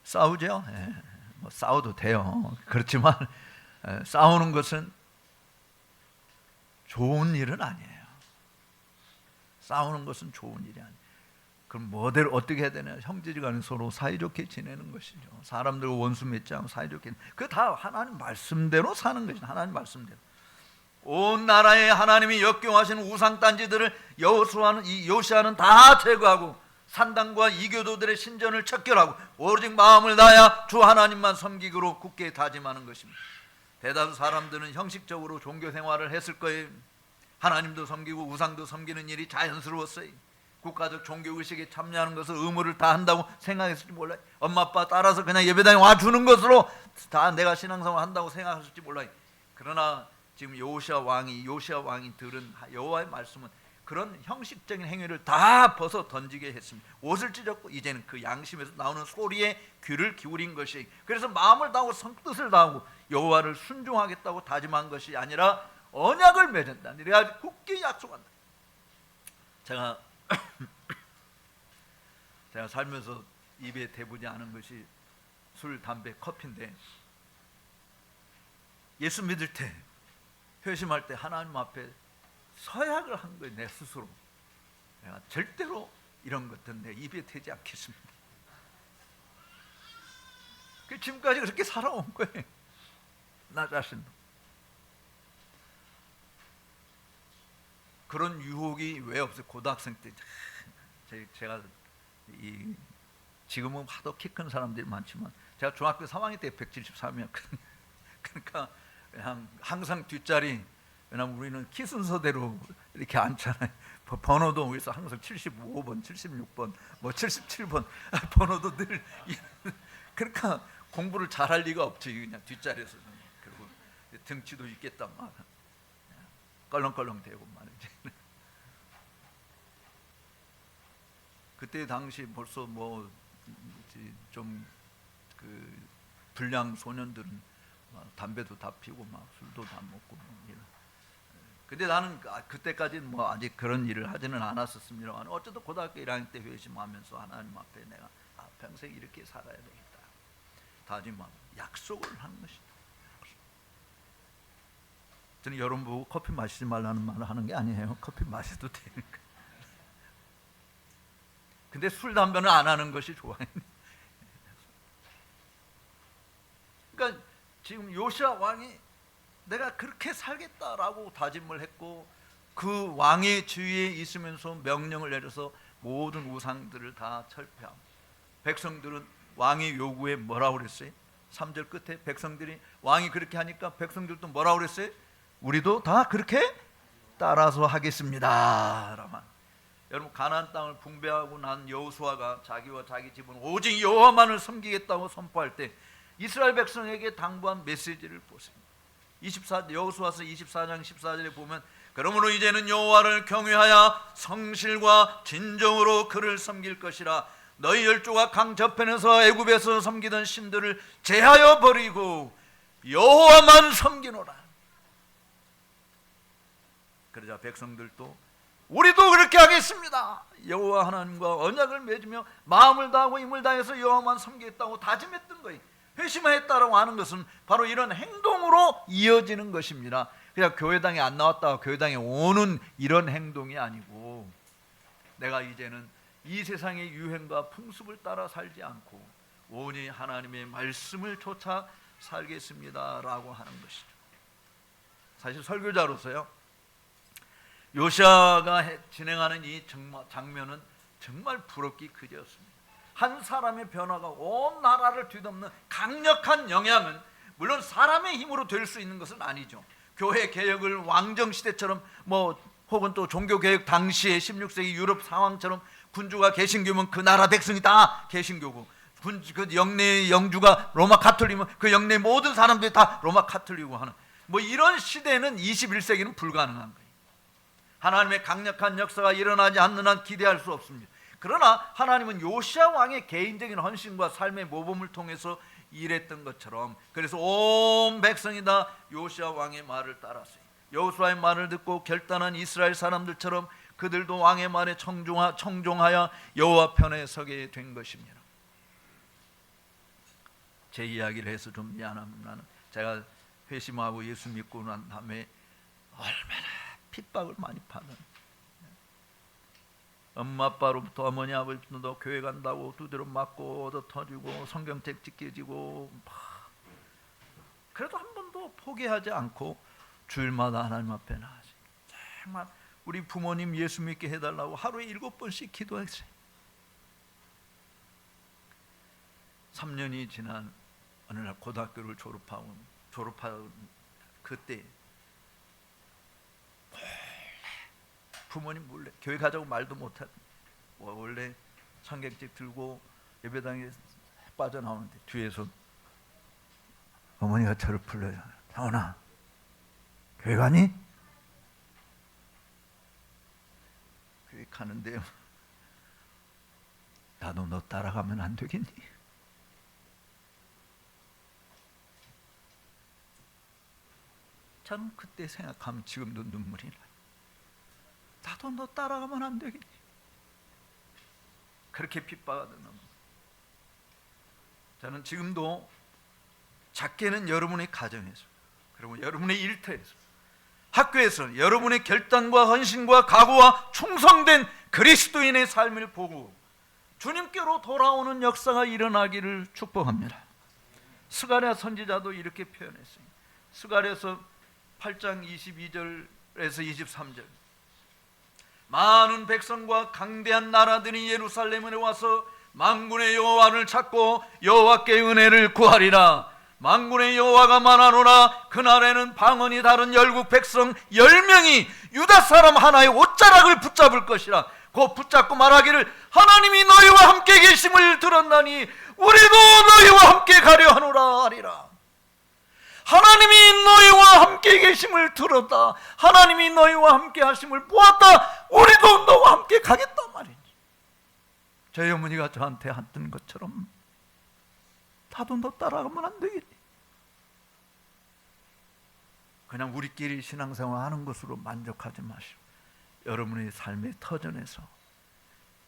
싸우죠? 예, 뭐 싸워도 돼요. 그렇지만 싸우는 것은 좋은 일은 아니에요. 싸우는 것은 좋은 일이 아니에요. 그럼 뭐대로 어떻게 해야 되냐? 형제들 간에 서로 사이좋게 지내는 것이죠. 사람들과 원수 맺지 않고 사이좋게. 그 다 하나님 말씀대로 사는 것이죠. 하나님 말씀대로. 온 나라에 하나님이 역경하시는 우상 딴지들을 요시아는 다 제거하고 산당과 이교도들의 신전을 척결하고 오직 마음을 다하여 주 하나님만 섬기기로 굳게 다짐하는 것입니다. 대다수 사람들은 형식적으로 종교 생활을 했을 거예요. 하나님도 섬기고 우상도 섬기는 일이 자연스러웠어요. 국가적 종교의식에 참여하는 것을 의무를 다 한다고 생각했을지 몰라요. 엄마 아빠 따라서 그냥 예배당에 와주는 것으로 다 내가 신앙생활 한다고 생각했을지 몰라요. 그러나 지금 요시야 왕이 들은 여호와의 말씀은 그런 형식적인 행위를 다 벗어 던지게 했습니다. 옷을 찢었고 이제는 그 양심에서 나오는 소리에 귀를 기울인 것이, 그래서 마음을 다하고 성뜻을 다하고 여호와를 순종하겠다고 다짐한 것이 아니라 언약을 맺었다. 내가 굳게 약속한다. 제가 살면서 입에 대부지 않은 것이 술, 담배, 커피인데 예수 믿을 때, 회심할 때 하나님 앞에 서약을 한 거예요. 내 스스로 내가 절대로 이런 것들은 내 입에 대지 않겠습니다. 그 지금까지 그렇게 살아온 거예요. 나 자신도. 그런 유혹이 왜 없어요? 고등학생 때 제가 지금은 하도 키 큰 사람들이 많지만 제가 중학교 3학년 때 173이었거든요. 그러니까 그냥 항상 뒷자리, 왜냐면 우리는 키 순서대로 이렇게 앉잖아요. 번호도 그래서 항상 75번, 76번, 뭐 77번 번호도 늘. 그러니까 공부를 잘할 리가 없지. 그냥 뒷자리에서. 그리고 등치도 있겠다 막 껄렁껄렁 대고 말이지. 그때 당시 벌써 뭐 좀 그 불량 소년들은 담배도 다 피고 막 술도 다 먹고 뭐 이런. 근데 나는 그때까지는 뭐 아직 그런 일을 하지는 않았었습니다만 어쨌든 고등학교 1학년 때 회심하면서 하나님 앞에 내가 평생 이렇게 살아야 되겠다 다짐하고 약속을 한 것이다. 저는 여러분 보고 커피 마시지 말라는 말을 하는 게 아니에요. 커피 마셔도 되니까. 근데 술, 담배는 안 하는 것이 좋아요. 그러니까 지금 요시야 왕이 내가 그렇게 살겠다라고 다짐을 했고 그 왕의 주위에 있으면서 명령을 내려서 모든 우상들을 다 철폐하고, 백성들은 왕의 요구에 뭐라고 그랬어요? 3절 끝에 백성들이 왕이 그렇게 하니까 백성들도 뭐라고 그랬어요? 우리도 다 그렇게 따라서 하겠습니다. 라만. 여러분, 가나안 땅을 분배하고 난 여호수아가 자기와 자기 집은 오직 여호와만을 섬기겠다고 선포할 때 이스라엘 백성에게 당부한 메시지를 보세요. 여호수아서 24장 14절에 보면 그러므로 이제는 여호와를 경외하여 성실과 진정으로 그를 섬길 것이라. 너희 열조가 강 저편에서 애굽에서 섬기던 신들을 제하여 버리고 여호와만 섬기노라. 그러자 백성들도 우리도 그렇게 하겠습니다. 여호와 하나님과 언약을 맺으며 마음을 다하고 힘을 다해서 여호와만 섬기겠다고 다짐했던 거예요. 회심했다라고 하는 것은 바로 이런 행동으로 이어지는 것입니다. 그냥 교회당에 안 나왔다가 교회당에 오는 이런 행동이 아니고, 내가 이제는 이 세상의 유행과 풍습을 따라 살지 않고 온전히 하나님의 말씀을 쫓아 살겠습니다라고 하는 것이죠. 사실 설교자로서요, 요시아가 진행하는 이 장면은 정말 부럽기 그지없습니다. 한 사람의 변화가 온 나라를 뒤덮는 강력한 영향은 물론 사람의 힘으로 될 수 있는 것은 아니죠. 교회 개혁을 왕정시대처럼 혹은 또 종교개혁 당시에 16세기 유럽 상황처럼 군주가 개신교면 그 나라 백성이 다 개신교고, 그 영내 영주가 로마 가톨릭이면 그 영내 모든 사람들이 다 로마 가톨릭이고 하는 이런 시대는 21세기는 불가능한 거예요. 하나님의 강력한 역사가 일어나지 않는 한 기대할 수 없습니다. 그러나 하나님은 요시야 왕의 개인적인 헌신과 삶의 모범을 통해서 일했던 것처럼, 그래서 온 백성이 다 요시야 왕의 말을 따랐어요. 여호수아의 말을 듣고 결단한 이스라엘 사람들처럼 그들도 왕의 말에 청종하여 여호와 편에 서게 된 것입니다. 제 이야기를 해서 좀 미안합니다만, 제가 회심하고 예수 믿고 난 다음에 얼마나 핍박을 많이 받은, 엄마 아빠로부터 어머니 아버지도 교회 간다고 두드려 맞고 얻어 터지고 성경책 찢겨지고, 그래도 한 번도 포기하지 않고 주일마다 하나님 앞에 나가지. 정말 우리 부모님 예수 믿게 해달라고 하루에 7번씩 기도했어요. 3년이 지난 어느 날 고등학교를 졸업하고 그때 부모님 몰래 교회 가자고 말도 못하고 원래 청객집 들고 예배당에 빠져나오는데 뒤에서 어머니가 저를 불러요. 상원아, 교회 가니? 교회 가는데요, 나도 너 따라가면 안 되겠니? 저는 그때 생각하면 지금도 눈물이 나요. 나도 너 따라가면 안 되겠니? 그렇게 핍박하던 놈. 저는 지금도 작게는 여러분의 가정에서, 그리고 여러분의 일터에서, 학교에서 여러분의 결단과 헌신과 각오와 충성된 그리스도인의 삶을 보고 주님께로 돌아오는 역사가 일어나기를 축복합니다. 스가랴 선지자도 이렇게 표현했어요. 스가랴서 8장 22절에서 23절. 많은 백성과 강대한 나라들이 예루살렘에 와서 만군의 여호와를 찾고 여호와께 은혜를 구하리라. 만군의 여호와가 말하노라. 그날에는 방언이 다른 열국 백성 10명이 유다 사람 하나의 옷자락을 붙잡을 것이라. 곧 붙잡고 말하기를 하나님이 너희와 함께 계심을 들었나니 우리도 너희와 함께 가려 하노라 하리라. 하나님이 너희와 함께 계심을 들었다. 하나님이 너희와 함께 하심을 보았다. 우리도 너와 함께 가겠단 말이지. 저희 어머니가 저한테 했던 것처럼 나도 너 따라가면 안 되겠니? 그냥 우리끼리 신앙생활 하는 것으로 만족하지 마시고 여러분의 삶의 터전에서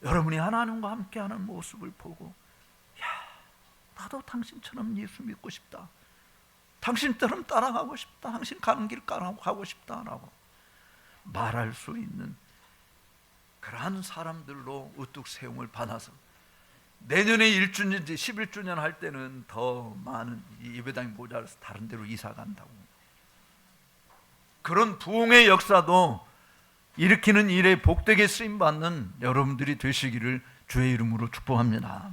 여러분이 하나님과 함께하는 모습을 보고, 야, 나도 당신처럼 예수 믿고 싶다, 당신처럼 따라가고 싶다, 당신 가는 길 가고 싶다라고 말할 수 있는 그러한 사람들로 우뚝 세움을 받아서 내년에 1주년, 11주년 할 때는 더 많은 예배당이 모자라서 다른 데로 이사 간다고, 그런 부흥의 역사도 일으키는 일에 복되게 쓰임받는 여러분들이 되시기를 주의 이름으로 축복합니다.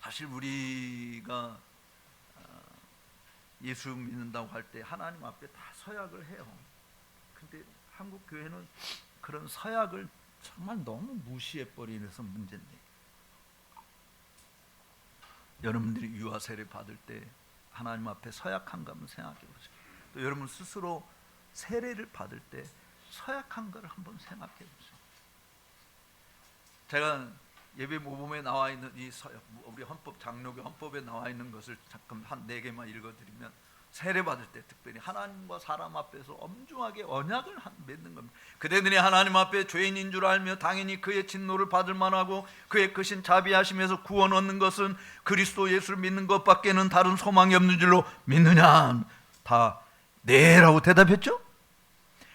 사실 우리가 예수 믿는다고 할 때 하나님 앞에 다 서약을 해요. 근데 한국 교회는 그런 서약을 정말 너무 무시해버리면서 문제인데, 여러분들이 유아 세례 받을 때 하나님 앞에 서약한가 한번 생각해 보세요. 또 여러분 스스로 세례를 받을 때 서약한 걸 한번 생각해 보세요. 제가 예배 모범에 나와 있는 이 서약, 우리 헌법 장로교 헌법에 나와 있는 것을 잠깐 한 4개만 읽어드리면, 세례 받을 때 특별히 하나님과 사람 앞에서 엄중하게 언약을 맺는 겁니다. 그대들이 하나님 앞에 죄인인 줄 알며 당연히 그의 진노를 받을 만하고 그의 크신 자비하심에서 구원 얻는 것은 그리스도 예수를 믿는 것밖에는 다른 소망이 없는 줄로 믿느냐? 다 네라고 대답했죠.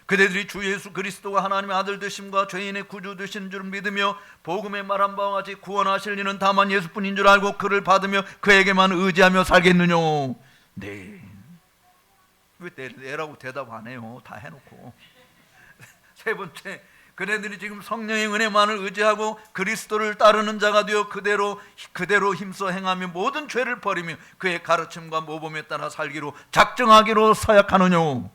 그대들이 주 예수 그리스도가 하나님의 아들 되심과 죄인의 구주 되신 줄 믿으며 복음의 말한 바와 같이 구원하실 이는 다만 예수뿐인 줄 알고 그를 받으며 그에게만 의지하며 살겠느냐? 네. 왜 네라고 대답 안 해요? 다 해놓고. 세 번째, 그네들이 지금 성령의 은혜만을 의지하고 그리스도를 따르는 자가 되어 그대로 힘써 행하며 모든 죄를 버리며 그의 가르침과 모범에 따라 살기로 작정하기로 서약하느냐?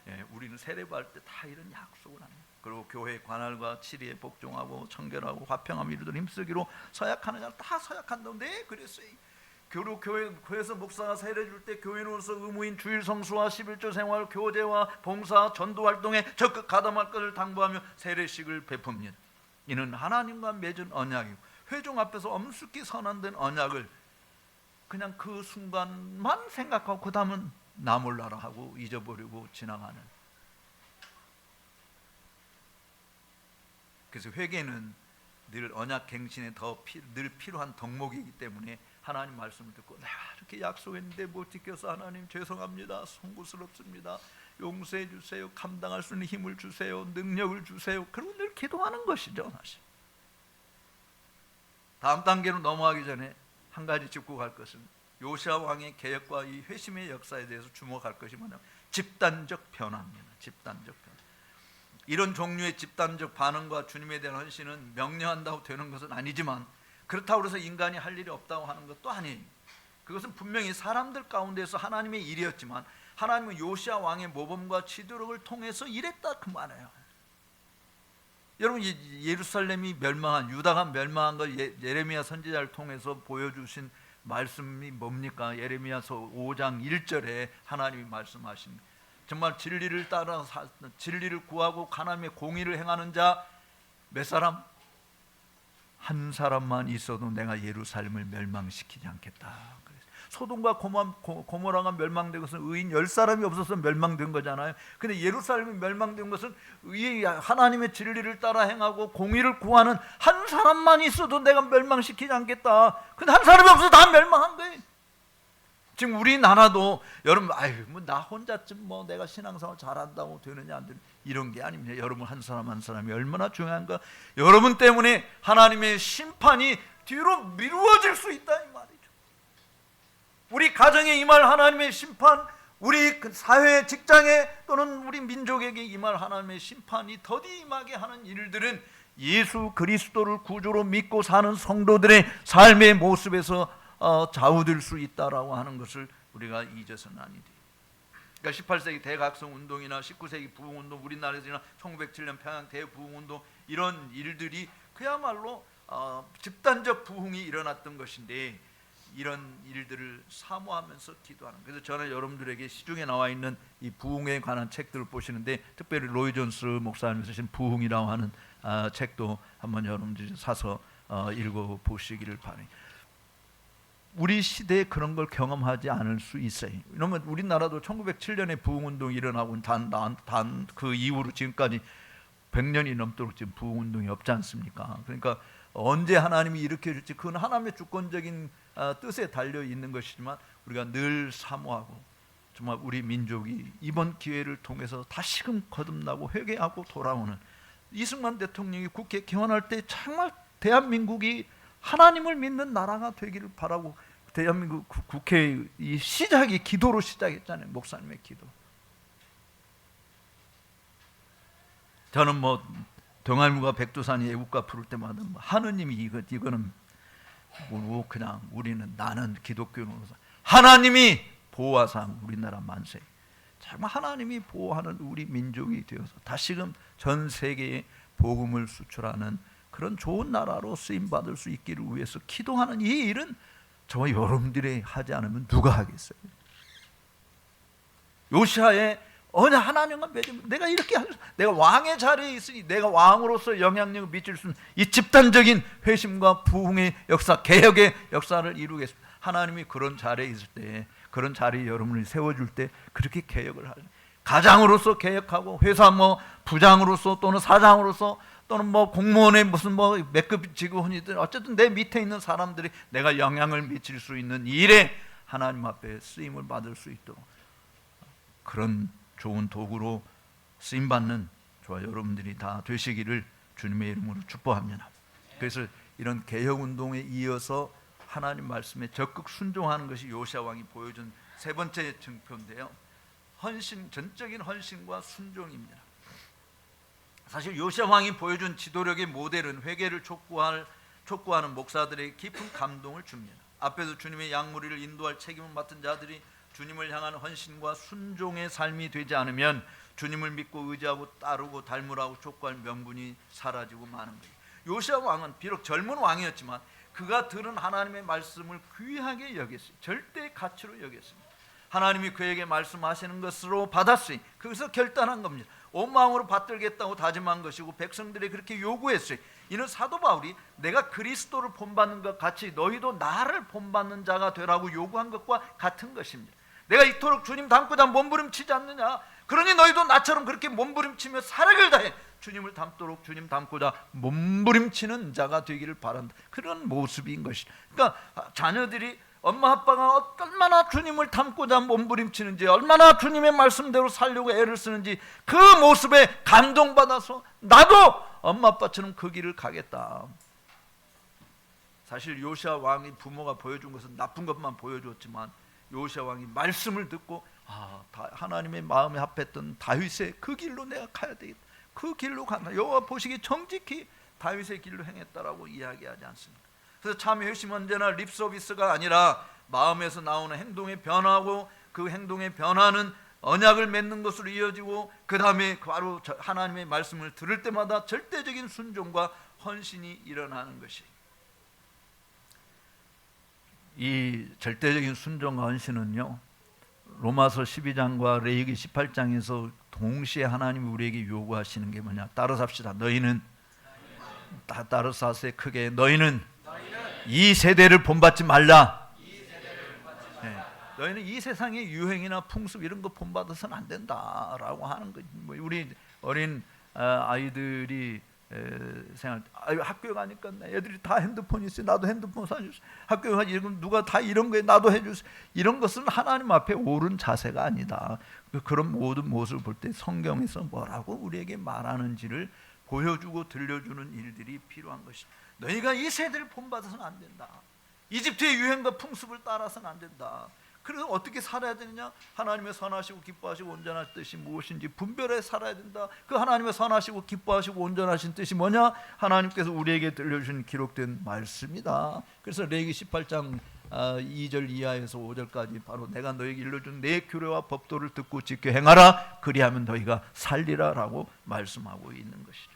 예, 우리는 세례받을 때 다 이런 약속을 합니다. 그리고 교회 관할과 치리에 복종하고 청결하고 화평함 이루도록 힘쓰기로 서약하느냐? 다 서약한다고. 네, 그랬어요. 교회에서 목사가 세례 줄 때 교인으로서 의무인 주일 성수와 11조 생활, 교제와 봉사, 전도 활동에 적극 가담할 것을 당부하며 세례식을 베풉니다. 이는 하나님과 맺은 언약이고 회중 앞에서 엄숙히 선언된 언약을 그냥 그 순간만 생각하고 그 다음은 나 몰라라 하고 잊어버리고 지나가는. 그래서 회개는 늘 언약 갱신에 늘 필요한 덕목이기 때문에 하나님 말씀을 듣고 내가 이렇게 약속했는데 못 지켜서 하나님 죄송합니다, 송구스럽습니다, 용서해 주세요, 감당할 수 있는 힘을 주세요, 능력을 주세요. 그리고 늘 기도하는 것이죠. 사실 다음 단계로 넘어가기 전에 한 가지 짚고 갈 것은 요시아 왕의 개혁과 이 회심의 역사에 대해서 주목할 것이 뭐냐면 집단적 변화입니다. 집단적 변화. 이런 종류의 집단적 반응과 주님에 대한 헌신은 명령한다고 되는 것은 아니지만, 그렇다고 해서 인간이 할 일이 없다고 하는 것도 아니에요. 그것은 분명히 사람들 가운데서 하나님의 일이었지만 하나님은 요시아 왕의 모범과 지도력을 통해서 일했다 그 말이에요. 여러분, 예루살렘이 멸망한, 유다가 멸망한 걸 예레미야 선지자를 통해서 보여주신 말씀이 뭡니까? 예레미야서 5장 1절에 하나님이 말씀하신, 정말 진리를 따라 진리를 구하고 하나님의 공의를 행하는 자 몇 사람? 한 사람만 있어도 내가 예루살렘을 멸망시키지 않겠다. 소돔과 고모라가 멸망된 것은 의인 10사람이 없어서 멸망된 거잖아요. 근데 예루살렘이 멸망된 것은 하나님의 진리를 따라 행하고 공의를 구하는 한 사람만 있어도 내가 멸망시키지 않겠다. 근데 한 사람이 없어서 다 멸망한 거예요. 지금 우리나라도 여러분, 뭐 나 혼자쯤 뭐 내가 신앙생활 잘한다고 되느냐 안 되느냐 이런 게 아닙니다. 여러분 한 사람 한 사람이 얼마나 중요한가. 여러분 때문에 하나님의 심판이 뒤로 미루어질 수 있다 이 말이죠. 우리 가정에 임할 하나님의 심판, 우리 사회, 직장에 또는 우리 민족에게 임할 하나님의 심판이 더디 임하게 하는 일들은 예수 그리스도를 구주로 믿고 사는 성도들의 삶의 모습에서 좌우될 수 있다라고 하는 것을 우리가 잊어서는 아니 돼요. 그러니까 18세기 대각성 운동이나 19세기 부흥운동, 우리나라에서나 1907년 평양 대부흥운동, 이런 일들이 그야말로 집단적 부흥이 일어났던 것인데, 이런 일들을 사모하면서 기도하는. 그래서 저는 여러분들에게 시중에 나와 있는 이 부흥에 관한 책들을 보시는데, 특별히 로이 존스 목사님이 쓰신 부흥이라고 하는 책도 한번 여러분들이 사서 읽어보시기를 바랍니다. 우리 시대에 그런 걸 경험하지 않을 수 있어요. 왜냐면 우리나라도 1907년에 부흥운동이 일어나고 단 그 이후로 지금까지 100년이 넘도록 지금 부흥운동이 없지 않습니까? 그러니까 언제 하나님이 일으켜줄지 그건 하나님의 주권적인 뜻에 달려 있는 것이지만, 우리가 늘 사모하고 정말 우리 민족이 이번 기회를 통해서 다시금 거듭나고 회개하고 돌아오는, 이승만 대통령이 국회 개원할 때 정말 대한민국이 하나님을 믿는 나라가 되기를 바라고, 대한민국 국회 이 시작이 기도로 시작했잖아요. 목사님의 기도. 저는 뭐 동아일보가 백두산이 애국가 부를 때마다 뭐 하느님이 이거는 뭐 그냥 우리는, 나는 기독교인으로서 하나님이 보호하사 우리나라 만세, 정말 하나님이 보호하는 우리 민족이 되어서 다시금 전 세계에 복음을 수출하는 그런 좋은 나라로 쓰임 받을 수 있기를 위해서 기도하는 이 일은 저와 여러분들이 하지 않으면 누가 하겠어요? 요시아의 어느 하나님과 맺으면 내가 이렇게 내가 왕의 자리에 있으니 내가 왕으로서 영향력을 미칠 수 있는 이 집단적인 회심과 부흥의 역사, 개혁의 역사를 이루겠습니다. 하나님이 그런 자리에 있을 때, 그런 자리에 여러분을 세워줄 때 그렇게 개혁을 하는, 가장으로서 개혁하고 회사 부장으로서 또는 사장으로서 또는 공무원의 무슨 몇급 직원이든 어쨌든 내 밑에 있는 사람들이 내가 영향을 미칠 수 있는 일에 하나님 앞에 쓰임을 받을 수 있도록 그런 좋은 도구로 쓰임받는 저와 여러분들이 다 되시기를 주님의 이름으로 축복합니다. 그래서 이런 개혁운동에 이어서 하나님 말씀에 적극 순종하는 것이 요시아 왕이 보여준 세 번째 증표인데요, 헌신, 전적인 헌신과 순종입니다. 사실 요시아 왕이 보여준 지도력의 모델은 회개를 촉구하는 목사들에게 깊은 감동을 줍니다. 앞에도 주님의 양무리를 인도할 책임을 맡은 자들이 주님을 향한 헌신과 순종의 삶이 되지 않으면 주님을 믿고 의지하고 따르고 닮으라고 촉구할 명분이 사라지고 마는 거예요. 요시아 왕은 비록 젊은 왕이었지만 그가 들은 하나님의 말씀을 귀하게 여겼어요. 절대 가치로 여겼습니다. 하나님이 그에게 말씀하시는 것으로 받았으니 그것을 결단한 겁니다. 온 마음으로 받들겠다고 다짐한 것이고 백성들이 그렇게 요구했어요. 이는 사도 바울이 내가 그리스도를 본받는 것 같이 너희도 나를 본받는 자가 되라고 요구한 것과 같은 것입니다. 내가 이토록 주님 닮고자 몸부림치지 않느냐, 그러니 너희도 나처럼 그렇게 몸부림치며 사력을 다해 주님을 닮도록 주님 닮고자 몸부림치는 자가 되기를 바란다. 그런 모습인 것이. 그러니까 자녀들이 엄마 아빠가 얼마나 주님을 닮고자 몸부림치는지, 얼마나 주님의 말씀대로 살려고 애를 쓰는지 그 모습에 감동받아서 나도 엄마 아빠처럼 그 길을 가겠다. 사실 요시아 왕이 부모가 보여준 것은 나쁜 것만 보여줬지만 요시아 왕이 말씀을 듣고 하나님의 마음에 합했던 다윗의 그 길로 내가 가야 되겠다, 그 길로 간다, 여호와 보시기 정직히 다윗의 길로 행했다라고 이야기하지 않습니까? 그래서 참 열심 언제나 립서비스가 아니라 마음에서 나오는 행동의 변화고 그 행동의 변화는 언약을 맺는 것으로 이어지고 그 다음에 바로 하나님의 말씀을 들을 때마다 절대적인 순종과 헌신이 일어나는 것이, 이 절대적인 순종과 헌신은요 로마서 12장과 레위기 18장에서 동시에 하나님이 우리에게 요구하시는 게 뭐냐, 따라 삽시다. 너희는 다 따라 사세 크게, 너희는 이 세대를 본받지 말라. 네. 너희는 이 세상의 유행이나 풍습 이런 거 본받아서는 안 된다라고 하는 거지. 우리 어린 아이들이 생각할 때 학교에 가니까 애들이 다 핸드폰이 있어요. 나도 핸드폰 사주세요. 학교에 가니까 누가 다 이런 거에 나도 해주세요. 이런 것은 하나님 앞에 옳은 자세가 아니다. 그런 모든 모습을 볼 때 성경에서 뭐라고 우리에게 말하는지를 보여주고 들려주는 일들이 필요한 것이다. 너희가 이 세대를 본받아서는 안 된다. 이집트의 유행과 풍습을 따라서는 안 된다. 그래서 어떻게 살아야 되느냐? 하나님의 선하시고 기뻐하시고 온전한 뜻이 무엇인지 분별해 살아야 된다. 그 하나님의 선하시고 기뻐하시고 온전하신 뜻이 뭐냐? 하나님께서 우리에게 들려주신 기록된 말씀이다. 그래서 레위기 18장 2절 이하에서 5절까지 바로 내가 너에게 일러준 내 규례와 법도를 듣고 지켜 행하라. 그리하면 너희가 살리라라고 말씀하고 있는 것이죠.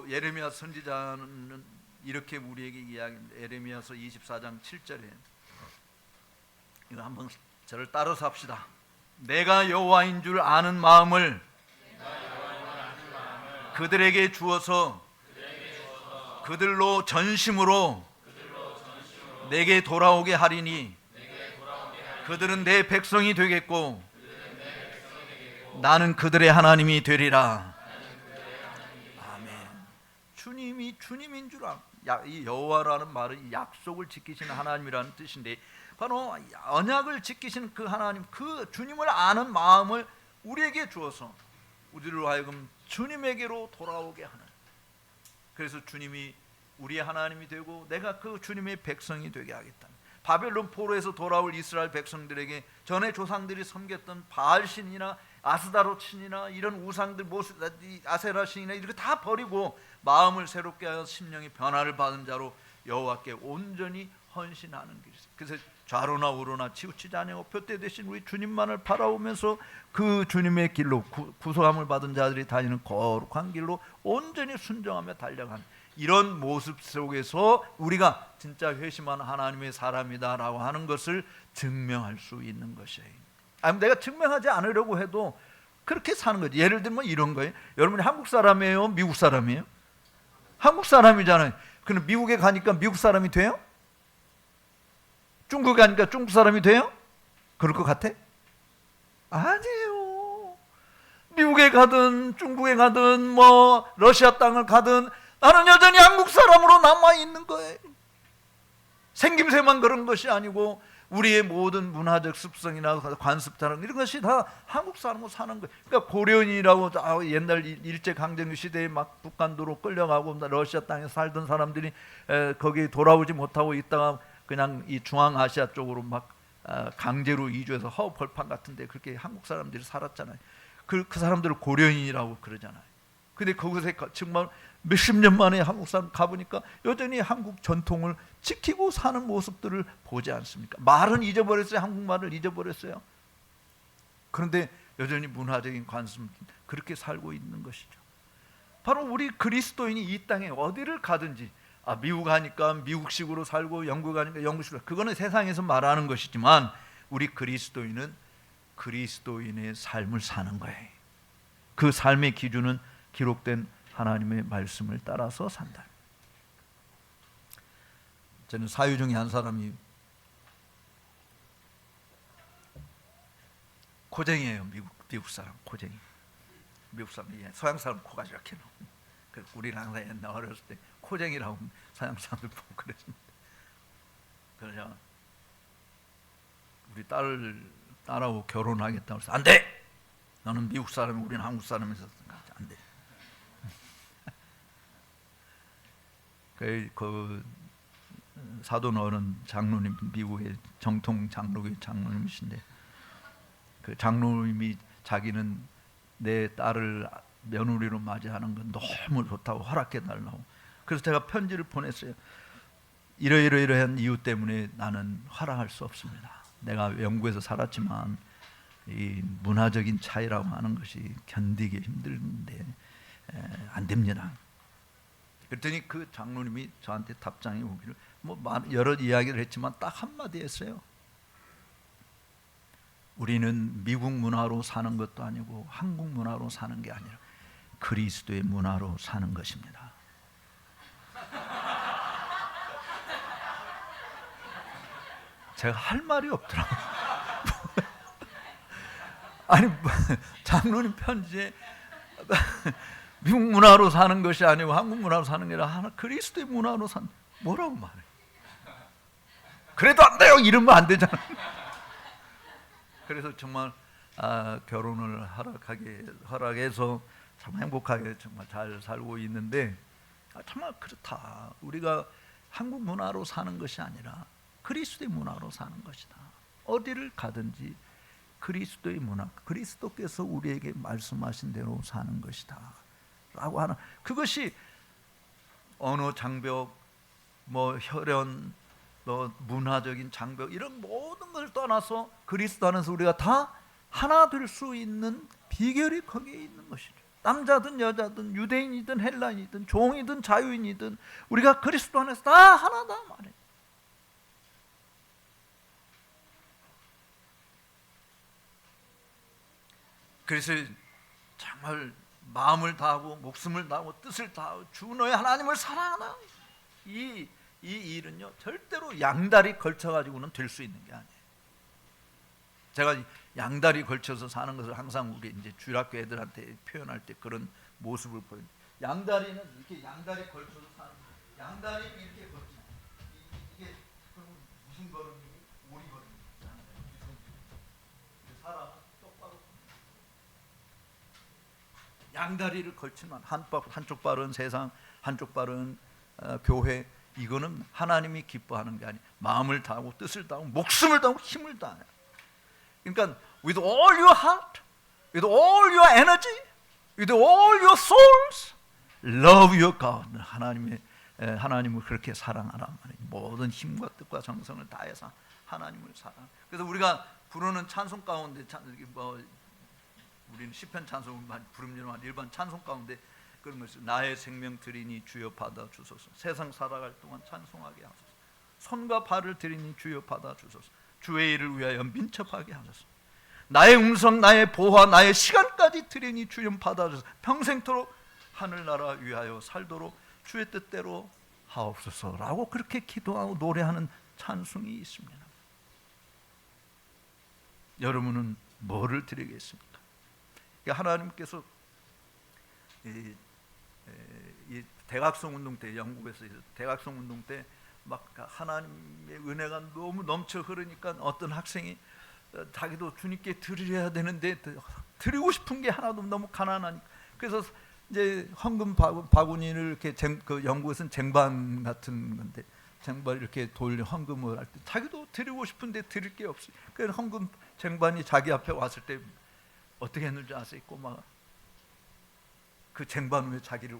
예레미야 선지자는 이렇게 우리에게 이야기합니다. 예레미야서 24장 7절에 이거 한번 저를 따라서 합시다. 내가 여호와인 줄 아는 마음을 그들에게 주어서 그들로 전심으로 내게 돌아오게 하리니 그들은 내 백성이 되겠고 나는 그들의 하나님이 되리라. 아멘. 주님이 주님인 줄 알고, 이 여호와라는 말은 약속을 지키시는 하나님이라는 뜻인데 바로 언약을 지키시는 그 하나님, 그 주님을 아는 마음을 우리에게 주어서 우리로 하여금 주님에게로 돌아오게 하는, 그래서 주님이 우리의 하나님이 되고 내가 그 주님의 백성이 되게 하겠다. 바벨론 포로에서 돌아올 이스라엘 백성들에게 전에 조상들이 섬겼던 바알신이나 아스다롯신이나 이런 우상들, 아세라신이나 이렇게 다 버리고 마음을 새롭게 하여 심령의 변화를 받은 자로 여호와께 온전히 헌신하는 길이죠. 그래서 좌로나 우로나 치우치지 아니하고 표대 되신 우리 주님만을 바라보면서 그 주님의 길로 구속함을 받은 자들이 다니는 거룩한 길로 온전히 순종하며 달려가는 이런 모습 속에서 우리가 진짜 회심한 하나님의 사람이다라고 하는 것을 증명할 수 있는 것이에요. 내가 증명하지 않으려고 해도 그렇게 사는 거지. 예를 들면 이런 거예요. 여러분이 한국 사람이에요? 미국 사람이에요? 한국 사람이잖아요. 그럼 미국에 가니까 미국 사람이 돼요? 중국에 가니까 중국 사람이 돼요? 그럴 것 같아? 아니에요. 미국에 가든 중국에 가든 뭐 러시아 땅을 가든 나는 여전히 한국 사람으로 남아있는 거예요. 생김새만 그런 것이 아니고 우리의 모든 문화적 습성이나 관습자랑 이런 것이 다 한국 사람으로 사는 거예요. 그러니까 고려인이라고 옛날 일제강점기 시대에 막 북한도로 끌려가고 러시아 땅에 살던 사람들이 거기 돌아오지 못하고 있다가 그냥 이 중앙아시아 쪽으로 막 강제로 이주해서 허벌판 같은데 그렇게 한국 사람들이 살았잖아요. 그 사람들을 고려인이라고 그러잖아요. 근데 거기서 정말 몇십 년 만에 한국 사람 가보니까 여전히 한국 전통을 지키고 사는 모습들을 보지 않습니까? 말은 잊어버렸어요. 한국말을 잊어버렸어요. 그런데 여전히 문화적인 관습 그렇게 살고 있는 것이죠. 바로 우리 그리스도인이 이 땅에 어디를 가든지 미국 가니까 미국식으로 살고 영국 가니까 영국식으로 그거는 세상에서 말하는 것이지만 우리 그리스도인은 그리스도인의 삶을 사는 거예요. 그 삶의 기준은 기록된 하나님의 말씀을 따라서 산다. 저는 사유 중에 한 사람이 코쟁이에요. 미국 사람 코쟁이. 미국 사람 서양 사람 코가 이렇게 나오고. 그래서 우리는 항상 옛날 어렸을 때 코쟁이라고 서양 사람들 보고 그랬습니다. 그래서 우리 딸하고 결혼하겠다고 해서 안 돼. 너는 미국 사람이 우리는 한국 사람이서 안 돼. 그 사도너는 장로님, 미국의 정통 장로교회 장로님이신데 그 장로님이 자기는 내 딸을 며느리로 맞이하는 건 너무 좋다고 허락해 달라고. 그래서 제가 편지를 보냈어요. 이러이러한 이유 때문에 나는 허락할 수 없습니다. 내가 영국에서 살았지만 이 문화적인 차이라고 하는 것이 견디기 힘든데 안 됩니다. 그랬더니 그 장로님이 저한테 답장이 오기를 여러 이야기를 했지만 딱 한마디 했어요. 우리는 미국 문화로 사는 것도 아니고 한국 문화로 사는 게 아니라 그리스도의 문화로 사는 것입니다. 제가 할 말이 없더라고요. 아니 장로님 편지에 미국 문화로 사는 것이 아니고 한국 문화로 사는 게 아니라 하나 그리스도의 문화로 뭐라고 말해? 그래도 안 돼요. 이러면 안 되잖아. 그래서 정말 결혼을 허락해서 참 행복하게 정말 잘 살고 있는데 정말 그렇다. 우리가 한국 문화로 사는 것이 아니라 그리스도의 문화로 사는 것이다. 어디를 가든지 그리스도의 문화, 그리스도께서 우리에게 말씀하신 대로 사는 것이다 라고 하는, 그것이 언어 장벽, 혈연, 문화적인 장벽 이런 모든 것을 떠나서 그리스도 안에서 우리가 다 하나 될 수 있는 비결이 거기에 있는 것이죠. 남자든 여자든 유대인이든 헬라인이든 종이든 자유인이든 우리가 그리스도 안에서 다 하나다 말이에요. 그래서 정말 마음을 다하고 목숨을 다하고 뜻을 다하고 주 너의 하나님을 사랑하라. 이 일은요 절대로 양다리 걸쳐가지고는 될 수 있는 게 아니에요. 제가 양다리 걸쳐서 사는 것을 항상 우리 이제 주일학교 애들한테 표현할 때 그런 모습을 보여요. 양다리는 이렇게 양다리 걸쳐서 사는 거예요. 양다리 이렇게 걸쳐. 이게 무슨 걸음이고 오리 걸음이잖아요. 사람은 똑바로 양다리를 걸치면 한쪽 발은 세상, 한쪽 발은 교회. 이거는 하나님이 기뻐하는 게 아니에요. 마음을 다하고 뜻을 다하고 목숨을 다하고 힘을 다해요. 그러니까 with all your heart, with all your energy, with all your souls, love your God. 하나님을 그렇게 사랑하란 말이에요. 모든 힘과 뜻과 정성을 다해서 하나님을 사랑. 그래서 우리가 부르는 찬송 가운데 우리는 시편 찬송을 많이 부르지만 일반 찬송 가운데 그런 것이 나의 생명 드리니 주여 받아 주소서. 세상 살아갈 동안 찬송하게 하소서. 손과 발을 드리니 주여 받아 주소서. 주의 일을 위하여 민첩하게 하소서. 나의 음성, 나의 보화, 나의 시간까지 드리니 주여 받아 주소서. 평생토록 하늘나라 위하여 살도록 주의 뜻대로 하옵소서라고 그렇게 기도하고 노래하는 찬송이 있습니다. 여러분은 뭐를 드리겠습니까? 하나님께서 이 대각성 운동 때, 영국에서 대각성 운동 때 막 하나님의 은혜가 너무 넘쳐 흐르니까 어떤 학생이 자기도 주님께 드려야 되는데 드리고 싶은 게 하나도 너무 가난하니까, 그래서 이제 헌금 바구니를 이렇게 그 영국에서는 쟁반 같은 건데 쟁반 이렇게 돌려 헌금을 할 때 자기도 드리고 싶은데 드릴 게 없어요. 그 헌금 쟁반이 자기 앞에 왔을 때 어떻게 했는지 아세요? 꼬마가 그 쟁반 위에 자기를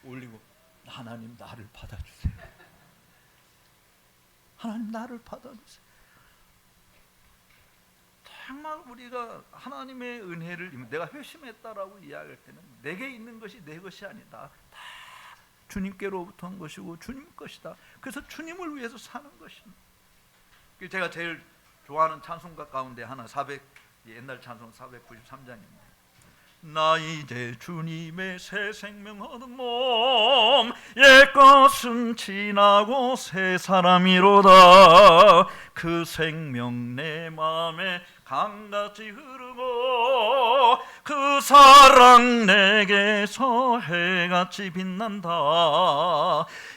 올리고 하나님 나를 받아주세요. 하나님 나를 받아주세요. 정말 우리가 하나님의 은혜를, 내가 회심했다라고 이야기할 때는 내게 있는 것이 내 것이 아니다. 다 주님께로부터 한 것이고 주님 것이다. 그래서 주님을 위해서 사는 것입니다. 제가 제일 좋아하는 찬송가 가운데 하나, 옛날 찬송 493장입니다. 나 이제 주님의 새 생명 얻은 몸, 옛것은 지나고 새 사람이로다. 그 생명 내 마음에 강같이 흐르고 그 사랑 내게서 해같이 빛난다.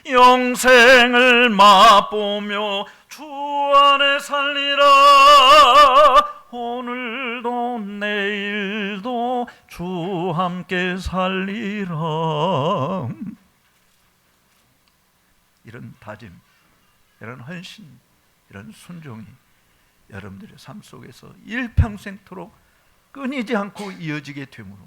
영생을 맛보며 주 안에 살리라. 오늘도 내일도 주 함께 살리라. 이런 다짐, 이런 헌신, 이런 순종이 여러분들의 삶 속에서 일평생토록 끊이지 않고 이어지게 되므로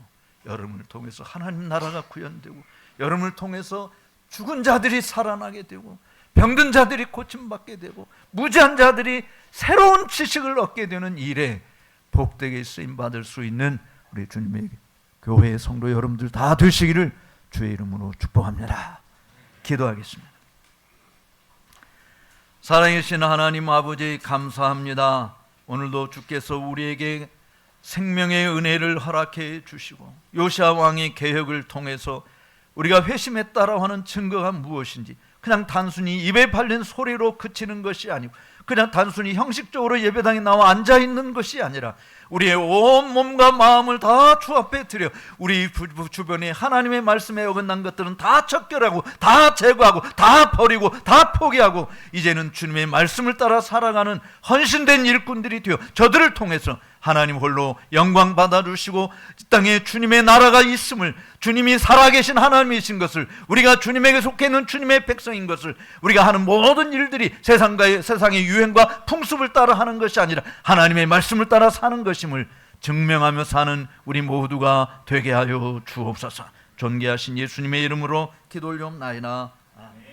여러분을 통해서 하나님 나라가 구현되고, 여러분을 통해서 죽은 자들이 살아나게 되고, 병든 자들이 고침받게 되고, 무지한 자들이 새로운 지식을 얻게 되는 일에 복되게 쓰임받을 수 있는 우리 주님의 교회의 성도 여러분들 다 되시기를 주의 이름으로 축복합니다. 기도하겠습니다. 사랑하신 하나님 아버지, 감사합니다. 오늘도 주께서 우리에게 생명의 은혜를 허락해 주시고 요시아 왕의 개혁을 통해서 우리가 회심했다라고 하는 증거가 무엇인지 그냥 단순히 입에 발린 소리로 그치는 것이 아니고, 그냥 단순히 형식적으로 예배당에 나와 앉아있는 것이 아니라 우리의 온 몸과 마음을 다 주 앞에 드려 우리 주변에 하나님의 말씀에 어긋난 것들은 다 척결하고 다 제거하고 다 버리고 다 포기하고 이제는 주님의 말씀을 따라 살아가는 헌신된 일꾼들이 되어 저들을 통해서 하나님 홀로 영광 받아주시고 이 땅에 주님의 나라가 있음을, 주님이 살아계신 하나님이신 것을, 우리가 주님에게 속해 있는 주님의 백성인 것을, 우리가 하는 모든 일들이 세상의 유행과 풍습을 따라 하는 것이 아니라 하나님의 말씀을 따라 사는 것임을 증명하며 사는 우리 모두가 되게 하여 주옵소서. 존귀하신 예수님의 이름으로 기도 올리옵나이다. 아멘.